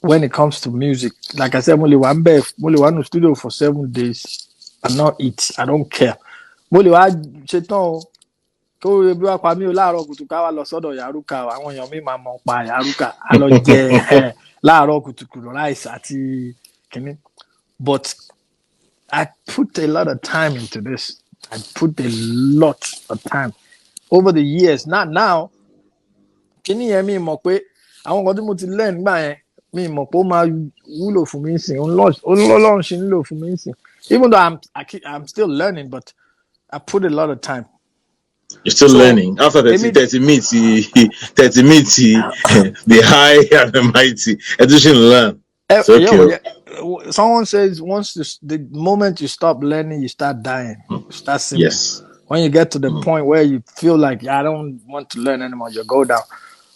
when it comes to music. Like I said, mo lè wà ní studio for 7 days and not eat. I don't care. Mo lè wá ṣetán o kó ebi wá pa mí o láàárọ̀ kùtù ká wá lọ sọ́dọ̀ Yaruka àwọn èèyàn mi máa mọ̀ pa Yaruka á lọ jẹ láàárọ̀ kùtùkùtù rice àti kìíní. But I put a lot of time into this. I put a lot of time over the years. Not now. Kìíní yẹn mi mọ̀ pé àwọn nǹkan tí mo ti learn gbà yẹn mi mọ̀ pé ó máa wúlò fún mi sìn Ọlọ́run ṣe nílò fún mi sìn. Even though I'm still learning, but I put a lot of time. You're still learning. After 30 minutes, the high and the mighty. Education learn. Okay. someone says once the moment you stop learning, you start dying. It's that simple. Yes. When you get to the point where you feel like I don't want to learn anymore, you go down.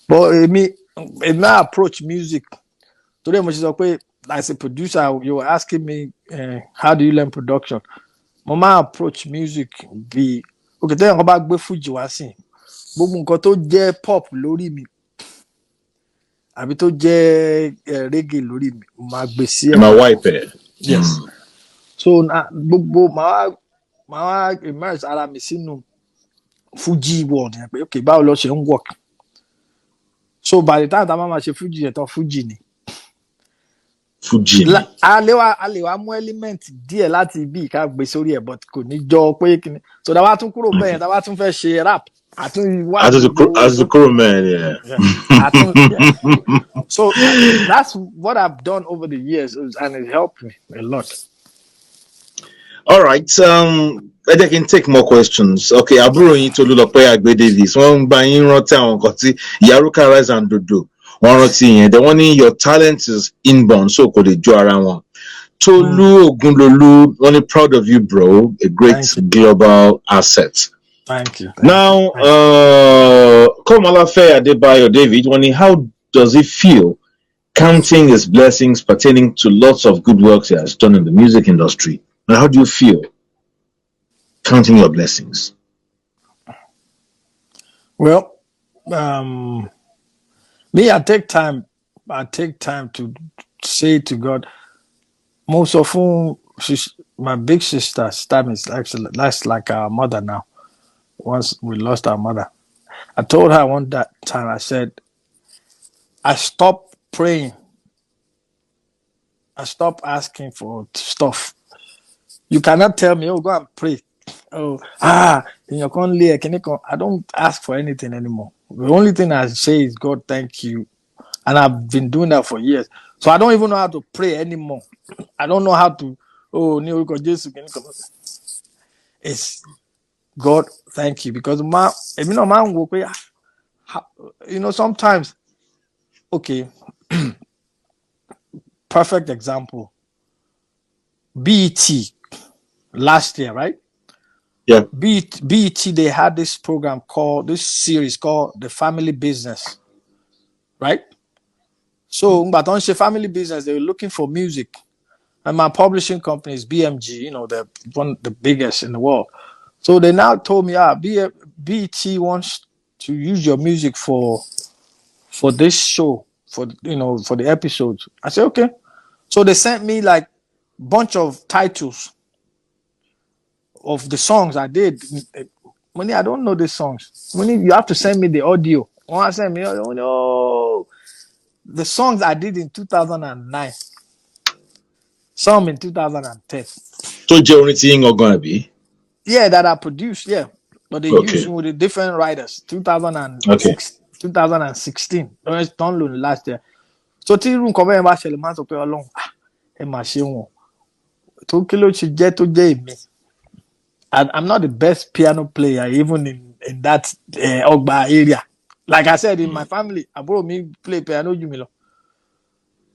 But it may approach music. Today, as a producer, you were asking me, how do you learn production? My approach music be okay. Tell you about gbé Fuji wá sí. Gbogbo nǹkan tó jẹ́ pop lórí mi, àbí tó jẹ́ reggae lórí mi, máa gbé sí ẹ̀. My wife. Yes. So gbogbo màá immerse ara mi sínú Fuji world yẹn pé okay báwo ló ṣe ń work. So by the time tá a máa ṣe Fuji yẹn tán Fuji ni. Fuji. A lè wá mú element díẹ̀ láti ibi ká gbé sórí ẹ̀ but kò ní jọ pé kíni. So tá a bá tún kúrò bẹ́ẹ̀ yẹn tá a bá tún fẹ́ ṣe rap. As the crew man, yeah. So that's what I've done over the years, and it helped me a lot. All right. I can take more questions. Okay, àbúrò yín Tolúlọpẹ́ Agbe Davis. Wọ́n bá yín rántí àwọn nǹkan tí Yaruka Rice and Dodo. Wọ́n rántí yẹn. The one your talent is inborn, so kò lè jó ara wọn. Tolu Ogunlolu, only proud of you, bro. A great global asset. Thank you. Now, Komalafe Adebayo David, how does he feel counting his blessings pertaining to lots of good works he has done in the music industry? Now, how do you feel counting your blessings? Well, me, I take time to say to God, most of whom my big sister, Stam, is actually that's like our mother now. Once we lost our mother, I told her one that time, I said, I stopped praying. I stopped asking for stuff. You cannot tell me, oh, go and pray. Oh, in your I don't ask for anything anymore. The only thing I say is, God, thank you. And I've been doing that for years. So I don't even know how to pray anymore. I don't know how to, it's God, thank you. Because sometimes, okay, perfect example. BET last year, right? Yeah. BET, they had this series called The Family Business, right? So, but on the family business, they were looking for music. And my publishing company is BMG, they're one of the biggest in the world. So they now told me, BET wants to use your music for this show, for the episodes. I said, okay. So they sent me like a bunch of titles of the songs I did. Money, I don't know the songs. Money, you have to send me the audio. When I send me, oh no, the songs I did in 2009, some in 2010. So gonna be? Yeah, that I produced, yeah. But they used with the different writers. 2016. Don't last year. So room cover bá ṣẹlẹ̀ máa sọ pé Ọlọ́run ẹ máa ṣe wọn. Tó kí ló ṣe jẹ́ tó jẹ́ èmi. I'm not the best piano player even in that Ogba area. Like I said, in my family, I brought me play piano jù.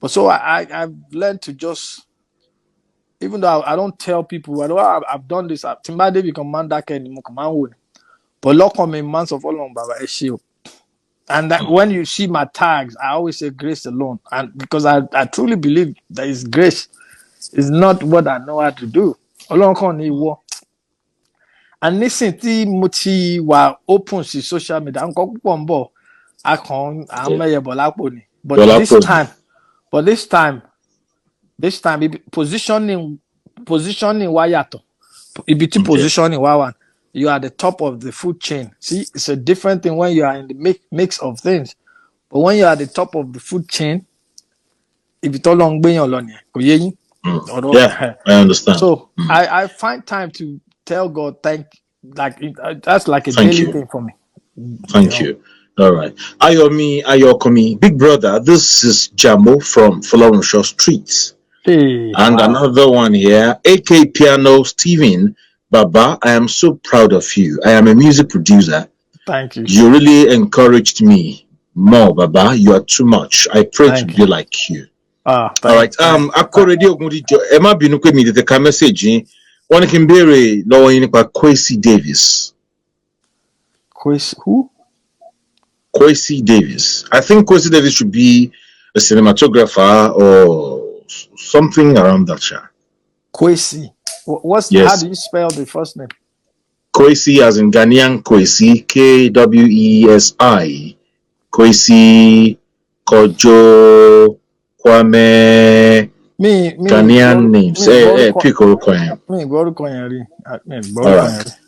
But so I've learned to just, even though I don't tell people, I've done this. Timade become man that can but look on me months of Ọlọ́run Baba ẹ ṣé o. And that when you see my tags, I always say grace alone. And because I truly believe that is grace is not what I know how to do. Ọlọ́run kàn ní ìwọ. And listen tí mo ti wà open sí social media, nǹkan púpọ̀ ń bọ̀, àmẹ́yẹbọ̀ lápò ni. But this time, positioning wá yàtọ̀. Ibi tí positioning wá wà. You are at the top of the food chain. See, it's a different thing when you are in the mix of things. But when you are at the top of the food chain, if it's all long, yeah, I understand. So I find time to tell God, that's like a daily thing for me. Thank you. All right. Ayokomi, big brother, this is Jamo from Florenshaw Street. Hey, and another one here, AK Piano Steven. Baba, I am so proud of you. I am a music producer. Thank you. You really encouraged me more, Baba. You are too much. I pray to be like you. Ah, All right. Akorede Ogundijo, ẹ má bínú pé mi tètè ka message yín. Wọ́n ní kí n béèrè lọ́wọ́ yín nípa Kwesi Davis. Who? Kwesi Davis. I think Kwesi Davis should be a cinematographer or something around that share. Kwesi. Yes. How do you spell the first name? Kwesi as in Ghanaian Kwesi, Kwesi. Kwesi, Kojo, Kwame, Ghanaian names. Pick Orukoyan. All right.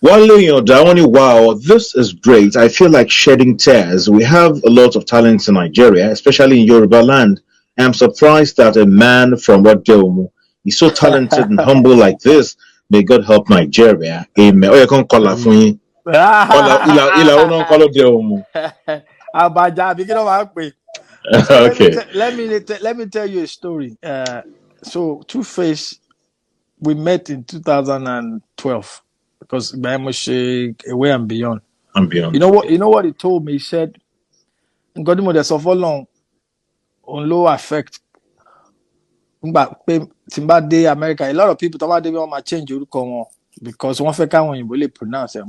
One wow, this is great. I feel like shedding tears. We have a lot of talents in Nigeria, especially in Yoruba land. I am surprised that a man from Wadeomu is so talented and humble like this. May God help Nigeria. Amen. Oh, you can't call her for me. Okay. Let me tell you a story. So Two-Face, we met in 2012 because Away and Beyond. You know what he told me? He said, "Ngodimo de suffer long on low affect." But Timba Day America, a lot of people talk they want to change because one fake when you really pronounce it.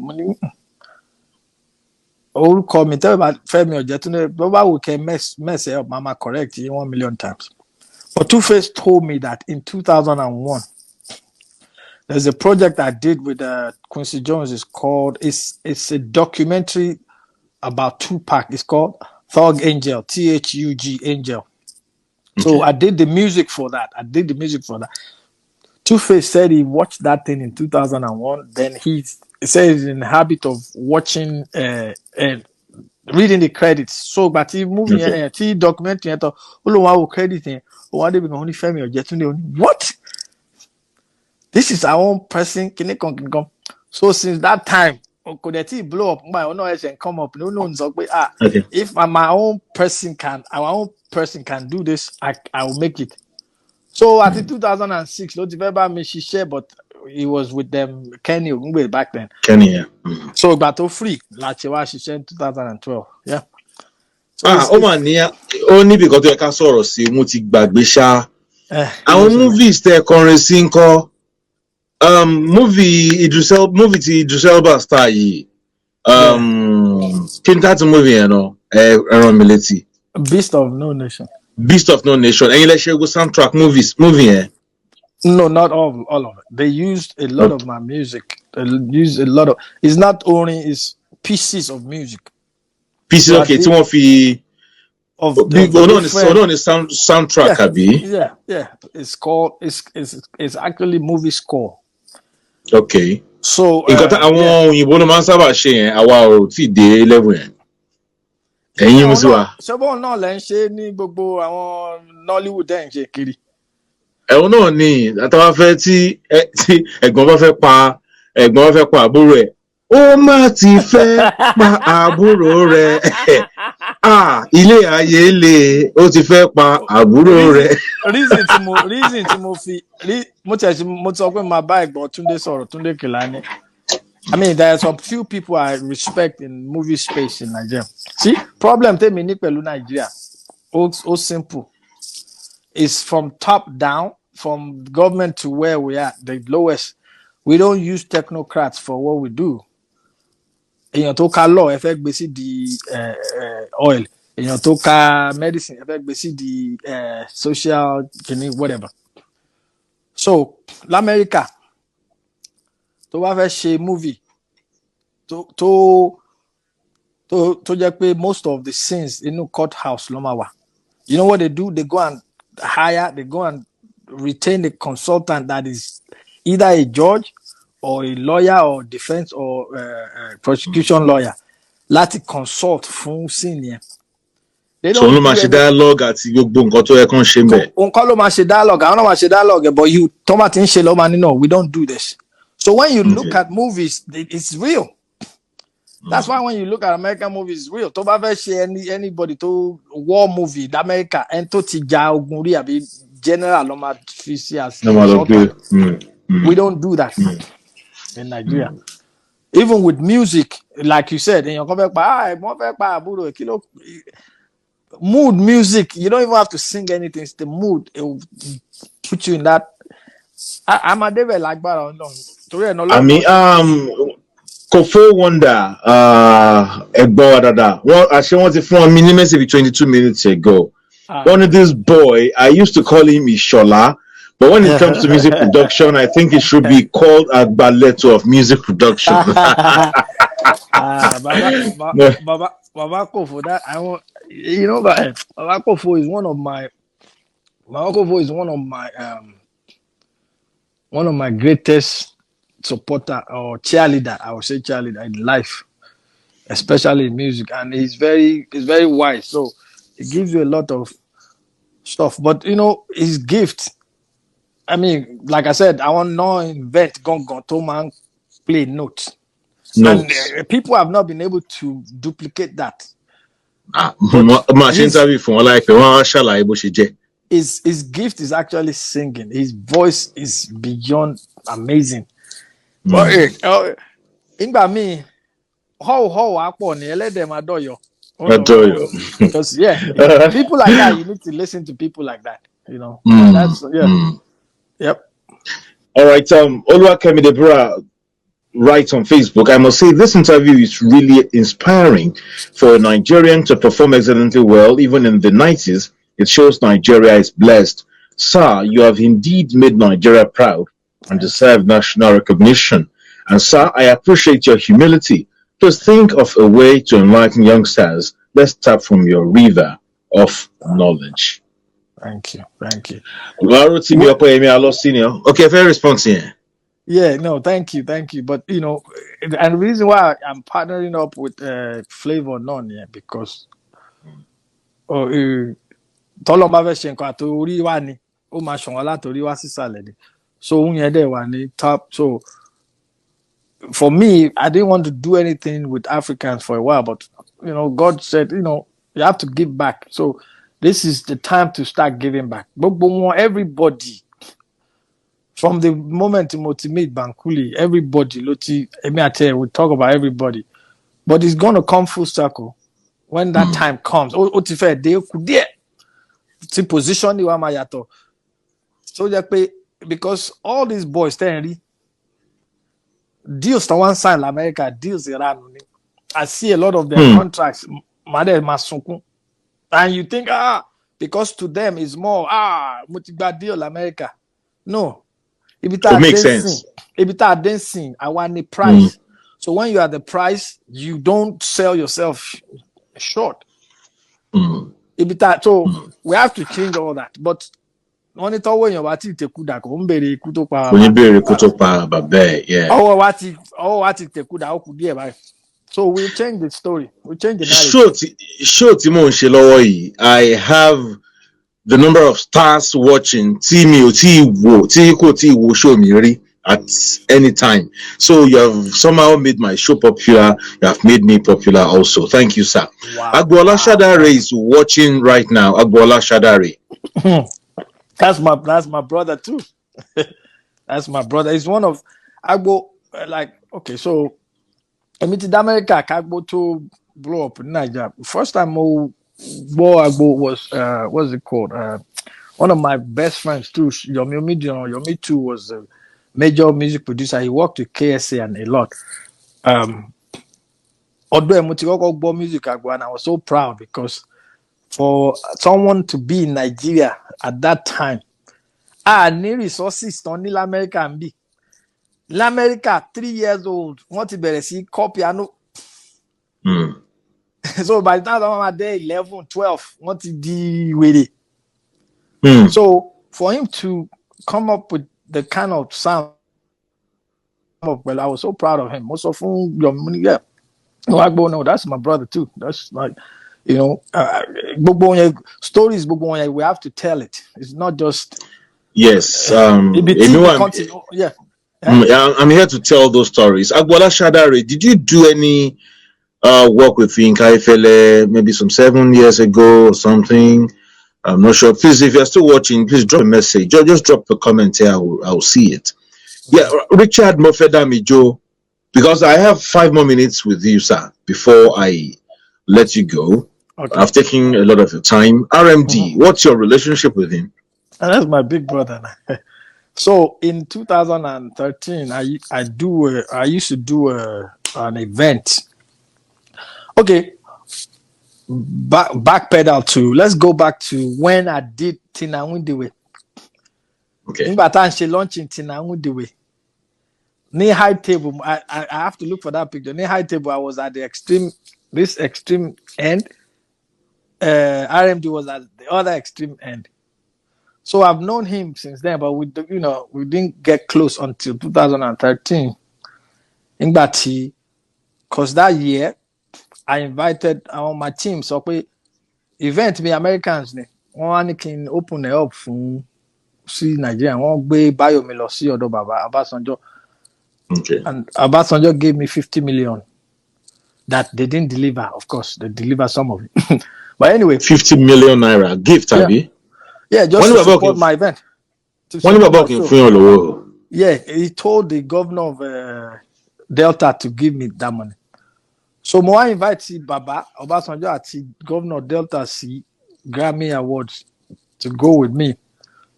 All call me tell about Femi Ojetunde, but we can mess it up, mama correct you 1 million times. But Two-Face told me that in 2001, there's a project I did with Quincy Jones. It's a documentary about Tupac. It's called Thug Angel, Thug Angel. So I did the music for that. Two-Face said he watched that thing in 2001. Then he says he's in the habit of watching and reading the credits. So, but he movie, documentary, credit, what? This is our own person. So since that time, could it blow up? My own and come up. If our own person can do this, I will make it. So at 2006, not November me she share, but he was with them Kenny back then. Kenny, yeah. So but free, like she shared in 2012. Yeah. So only because you can sort of see multi gbagbe sha. Àwọn movies te kọrin sí ńkọ́. Movie Idris Elba star yìí. Kí ni that movie yẹn náà? Ẹran mi létí. Beast of No Nation. Ẹ̀yin lẹ ṣe go soundtrack movie yẹn. No, not all of it. They used a lot of my music. They used a lot of. It's not only it's pieces of music. Pieces, okay. Tí wọ́n fi of soundtrack àbí? Yeah. It's called. It's actually movie score. Okay. So nǹkan tí àwọn òyìnbó ló máa ń sábà ṣe yẹn àwa ò tí ì dé level yẹn. Ẹ̀yin mú sí wa. Ṣọ́bọ̀ náà lẹ́ ń ṣe ní gbogbo àwọn Nollywood ẹ̀ ń ṣe kiri. Ẹ̀wọ̀n náà ni àtàwọn afẹ́ tí ẹ̀gbọ́n bá fẹ́ pa àbúrò ẹ̀ ó má ti fẹ́ pa àbúrò rẹ̀ ilé ayé le ó ti fẹ́ pa àbúrò rẹ̀. reason tí mo fi mo sọ pé máa bá ẹ̀gbọ́n Túndé sọ̀rọ̀ Túndé Kèlání. I mean, there are some few people I respect in movie space in Nigeria. See, problem tèmi ní pẹ̀lú Nigeria, ó simple. It's from top down, from government to where we are, the lowest. We don't use technocrats for what we do. Èèyàn tó ka law ẹ fẹ́ gbé sí di oil. Èèyàn tó ka medicine ẹ fẹ́ gbé sí di social whatever. So, l'America, tó bá fẹ́ ṣe movie tó jẹ́ pé most of the scenes inú courthouse ló máa wà. You know what they do? They go and retain a consultant that is either a judge or a lawyer or defense or prosecution lawyer láti consult fún scene yẹn. So ló máa ṣe dialogue àti gbogbo nǹkan tó yẹ kán ṣe ńbẹ̀. Nǹkan ló máa ṣe dialogue, àwọn náà máa ṣe dialogue, but tó bá ti ń ṣe lọ́mọ no, we don't do this. So when you look at movies, it's real. That's why when you look at American movies, it's real. Tó bá fẹ́ ṣe anybody tó war movie in America, ẹni tó ti ja ogun rí àbí general ló máa fi sí as we don't do that in Nigeria. Even with music, like you said, èèyàn kan fẹ́ pa àbúrò kí ló mood music. You don't even have to sing anything. It's the mood. It will put you in that. I'm a devil like that. I mean, Kofo Wonder, Egbo Dada. Well, actually, want to form minimum maybe 22 minutes ago. One of this boy, I used to call him Ishola, but when it comes to music production, I think it should be called Agbaletu of music production. Baba Kofo, that I want. You know that Baba Kofo is one of my. Baba Kofo is one of my greatest supporter or cheerleader. I would say cheerleader in life, especially in music, and he's very wise. So it gives you a lot of stuff. But his gift. I mean, like I said, I want no invent gong to man play notes. And people have not been able to duplicate that. His gift is actually singing. His voice is beyond amazing. But Ingba me, how happen let them adore you. Because people like that, you need to listen to people like that. That's Yep. All right, Oluwakemi Debra writes on Facebook, I must say this interview is really inspiring. For a Nigerian to perform excellently well, even in the 90s, it shows Nigeria is blessed. Sir, you have indeed made Nigeria proud and deserve national recognition. And sir, I appreciate your humility. Just think of a way to enlighten youngsters. Let's tap from your river of knowledge. Thank you. Okay, fair response here. Yeah, no, thank you. But and the reason why I'm partnering up with Flavor None here because Tolomba version ori wa ni o ma ṣọ̀wọ́n látorí wá sísàlẹ̀ ni so ohun yẹn dẹ̀ wà ní top. So for me, I didn't want to do anything with Africans for a while, but God said, you have to give back. So this is the time to start giving back. But everybody, from the moment Timothy meet Bankuli, everybody, Loti, I tell you, we talk about everybody. But it's going to come full circle when that time comes. Position the Wamayato. So because all these boys, deals to one side, America, deals Iran. I see a lot of their contracts. And you think, because to them it's more, multi-bad deal America. No. If it makes sense. If it are dancing, I want the price. So when you are the price, you don't sell yourself short. So we have to change all that. But when it's always about it, yeah. So we change the story. We change the narrative. I have the number of stars watching show me at any time. So you have somehow made my show popular. You have made me popular also. Thank you, sir. Wow. Agbola Shadare is watching right now. Agbola Shadare. That's my brother too. That's my brother. He's one of Agbo. Okay, so America Agbo to blow up in Nigeria. First time Agbo was what's it called? One of my best friends too. Yomi too was a major music producer. He worked with KSA and a lot. Although music Agbo, and I was so proud because for someone to be in Nigeria at that time, any resources on America and be. L'America, 3 years old, want to be see piano. So by the time I'm there 11, 12, want to be with it. So for him to come up with the kind of sound, well, I was so proud of him. Most of them, no, that's my brother too. That's like, stories, we have to tell it. It's not just. Yes. I'm here to tell those stories. Agbola Shadare, did you do any work with Yinka Ifele maybe some 7 years ago or something? I'm not sure. Please, if you're still watching, please drop a message. Just drop a comment here. I'll see it. Yeah, Richard Mofedamijo, because I have 5 more minutes with you, sir, before I let you go. Okay. I've taken a lot of your time. RMD, what's your relationship with him? And that's my big brother. So in 2013, I used to do an event. Okay, back pedal to let's go back to when I did Tina Windewe. Okay. In Batan, she launching Tina Windewe. Near high table, I have to look for that picture. Near high table, I was at the extreme end. RMD was at the other extreme end. So I've known him since then, but we didn't get close until 2013. In Bati, because that year I invited my team. So event me Americans ne one can open it up for see Nigeria. One gbé Bayomi lọ sí ọ̀dọ̀ Baba Abasanjo. Okay. And Abasanjo gave me 50 million that they didn't deliver. Of course, they delivered some of it. But anyway, 50 million naira gift, Abi. Yeah, just to support my event. Yeah, he told the governor of Delta to give me that money. So I invite Baba Obasanjo àti governor Delta see Grammy Awards to go with me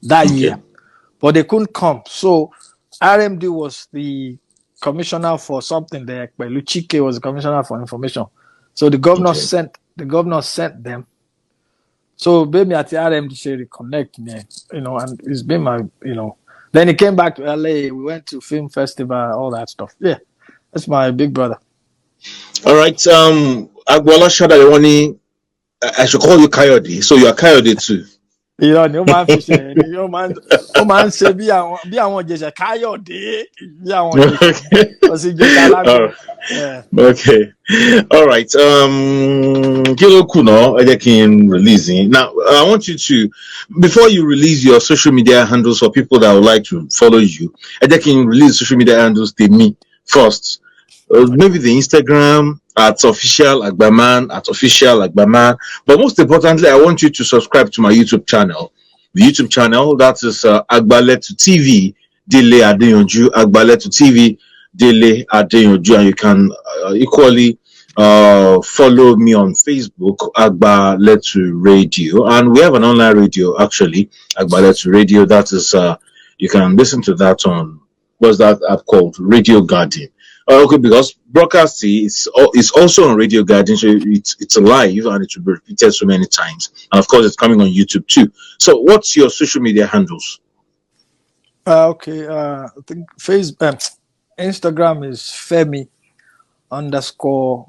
that year. But they couldn't come. So RMD was the commissioner for something there. Luchike was the commissioner for information. So the governor sent them. So baby at the RMD should reconnect me, and it's been my, Then he came back to LA. We went to film festival, all that stuff. Yeah, that's my big brother. All right. Agbola Shada, I should call you Coyote. So you are Coyote too. Irọ́ ni ó máa ń fi ṣe ẹni ó máa ń ṣe bí àwọn ìjẹ̀ṣà Káyọ̀dé bí àwọn ìjẹ̀ṣà lọ sí ìjẹ̀ṣà alágbó. Okay. All right. Kilo Kuno, releasing. Now, I want you to, before you release your social media handles for people that would like to follow you, release social media handles to me first. Maybe the Instagram at official Agbaman. But most importantly, I want you to subscribe to my YouTube channel. The YouTube channel, that is Agbaletu TV, Dele Adeyanju, Agbaletu TV, Dele Adeyanju, and you can equally follow me on Facebook, Agbaletu Radio, and we have an online radio actually, Agbaletu Radio. That is you can listen to that on what's that app called, Radio Garden. Okay, because broadcasting is also on Radio Garden, so it's live and it will be repeated so many times. And of course, it's coming on YouTube too. So, what's your social media handles? Okay, I think Instagram is Femi _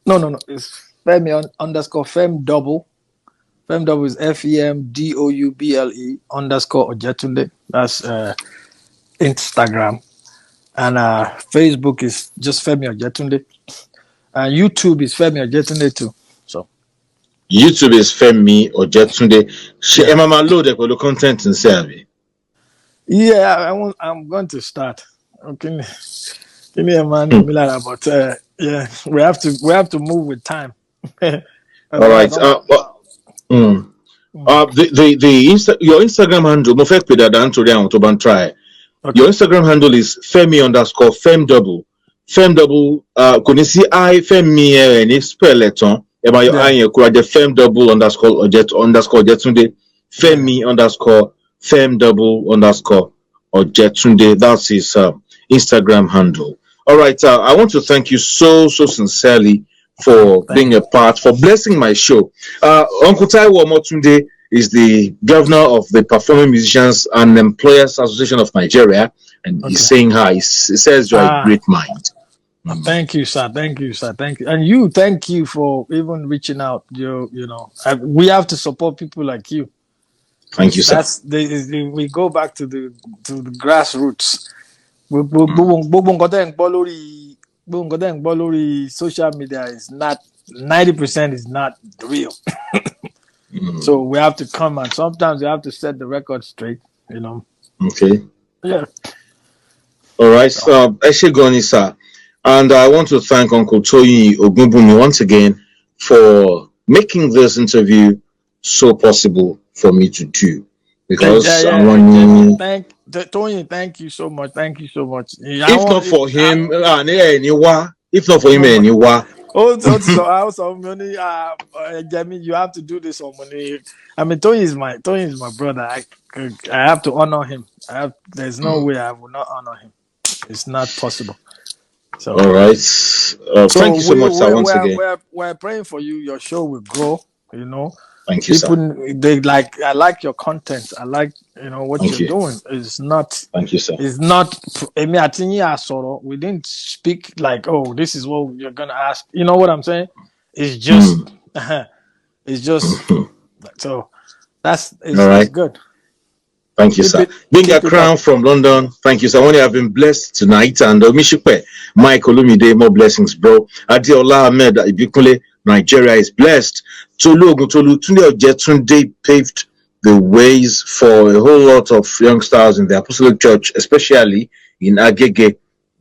No, it's Femi _ Fem_double. Fem_double is FEMDOUBLE _ Ojetunde. That's Instagram. And Facebook is just Femi Ojetunde. And YouTube is Femi Ojetunde too. So YouTube is Femi Ojetunde. Emma load the content in Serbi. Yeah, I'm going to start. Okay. Give me a man, but yeah, we have to move with time. All right. Your Instagram handle, no fake that to try. Okay. Your Instagram handle is Femi _ Fem_double. Fem_double, can you see I Femi and spell it on? About your eye, you could Fem_double _ Ojetunde. Femi _ Fem_double _ Ojetunde. That's his Instagram handle. All right. I want to thank you so sincerely for being a part, for blessing my show. Uncle Taiwo Motunde is the governor of the Performing Musicians and Employers Association of Nigeria, and he's saying hi. He says you're a great mind. Thank you, sir. Thank you, and thank you for even reaching out. We have to support people like you. Thank you, sir. We go back to the grassroots. Social media is not 90% is not real. So we have to come, and sometimes you have to set the record straight, Okay. Yeah. All right. Eshegoni, sir. And I want to thank Uncle Toyi Ogunbumi once again for making this interview so possible for me to do. Because Toyi, thank you so much. Thank you so much. If not for him, Also, I also money. Jamie, you have to do this on money. I mean, Tony is my brother. I have to honor him. There's no way I will not honor him. It's not possible. So, All right. Thank you so much, sir, once again. we're praying for you. Your show will grow. You know, Thank you, sir. they like. I like your content. I like what Thank you're you. doing. It's not. Thank you, sir. It's not. I mean, I think we didn't speak like, oh, this is what you're gonna ask. You know what I'm saying? It's just. It's just. So it's good. Thank you, sir. Being a crown from London. Thank you, sir. Only have been blessed tonight. And Mishipe, Mike Olumide, more blessings, bro. Adiola Ahmed, Ibikule, Nigeria is blessed. Tolu Tunde Ojetunde paved the ways for a whole lot of young stars in the Apostolic Church, especially in Agege,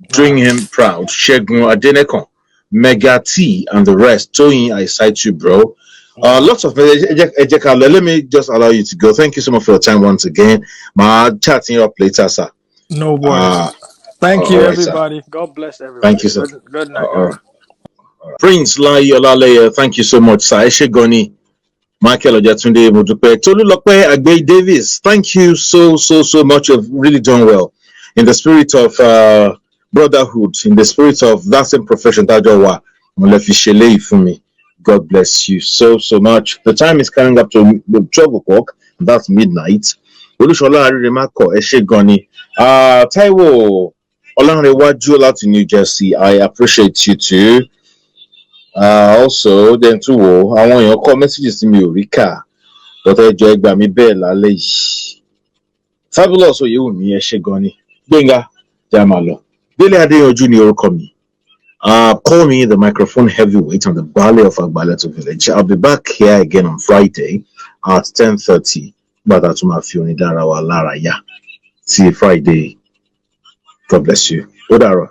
doing him proud. Shegun Adenekon, Mega T, and the rest. Toyin, I cite you, bro. Lots of let me just allow you to go. Thank you so much for your time once again. My chatting you up later, sir. No worries. Thank you, everybody. Sir. God bless everybody. Thank you, sir. Good night. Prince Lai Olaleya, thank you so much, sir. Eshegoni, Michael Ojetunde Modupe, Tolulope Agbe Davis, thank you so much. You've really done well in the spirit of brotherhood, in the spirit of that same profession. Tajowa Molefishele for me. God bless you so much. The time is coming up to 12 o'clock. That's midnight. Olushola Ariremako Eshegoni. Taiwo Olanrewaju out in New Jersey. I appreciate you too. Also, then too, I want your call messages to me, Rika. But I joy by me bell. Fabulous. You me Eshegoni. Benga Jamalo. Dele Adeyanju ni orúkọ mi. Call me the microphone heavyweight on the Valley of Agbaletu village. I'll be back here again on Friday at 10:30. But that's my Fioni Darawa Lara. Yeah. See you Friday. God bless you. Odara.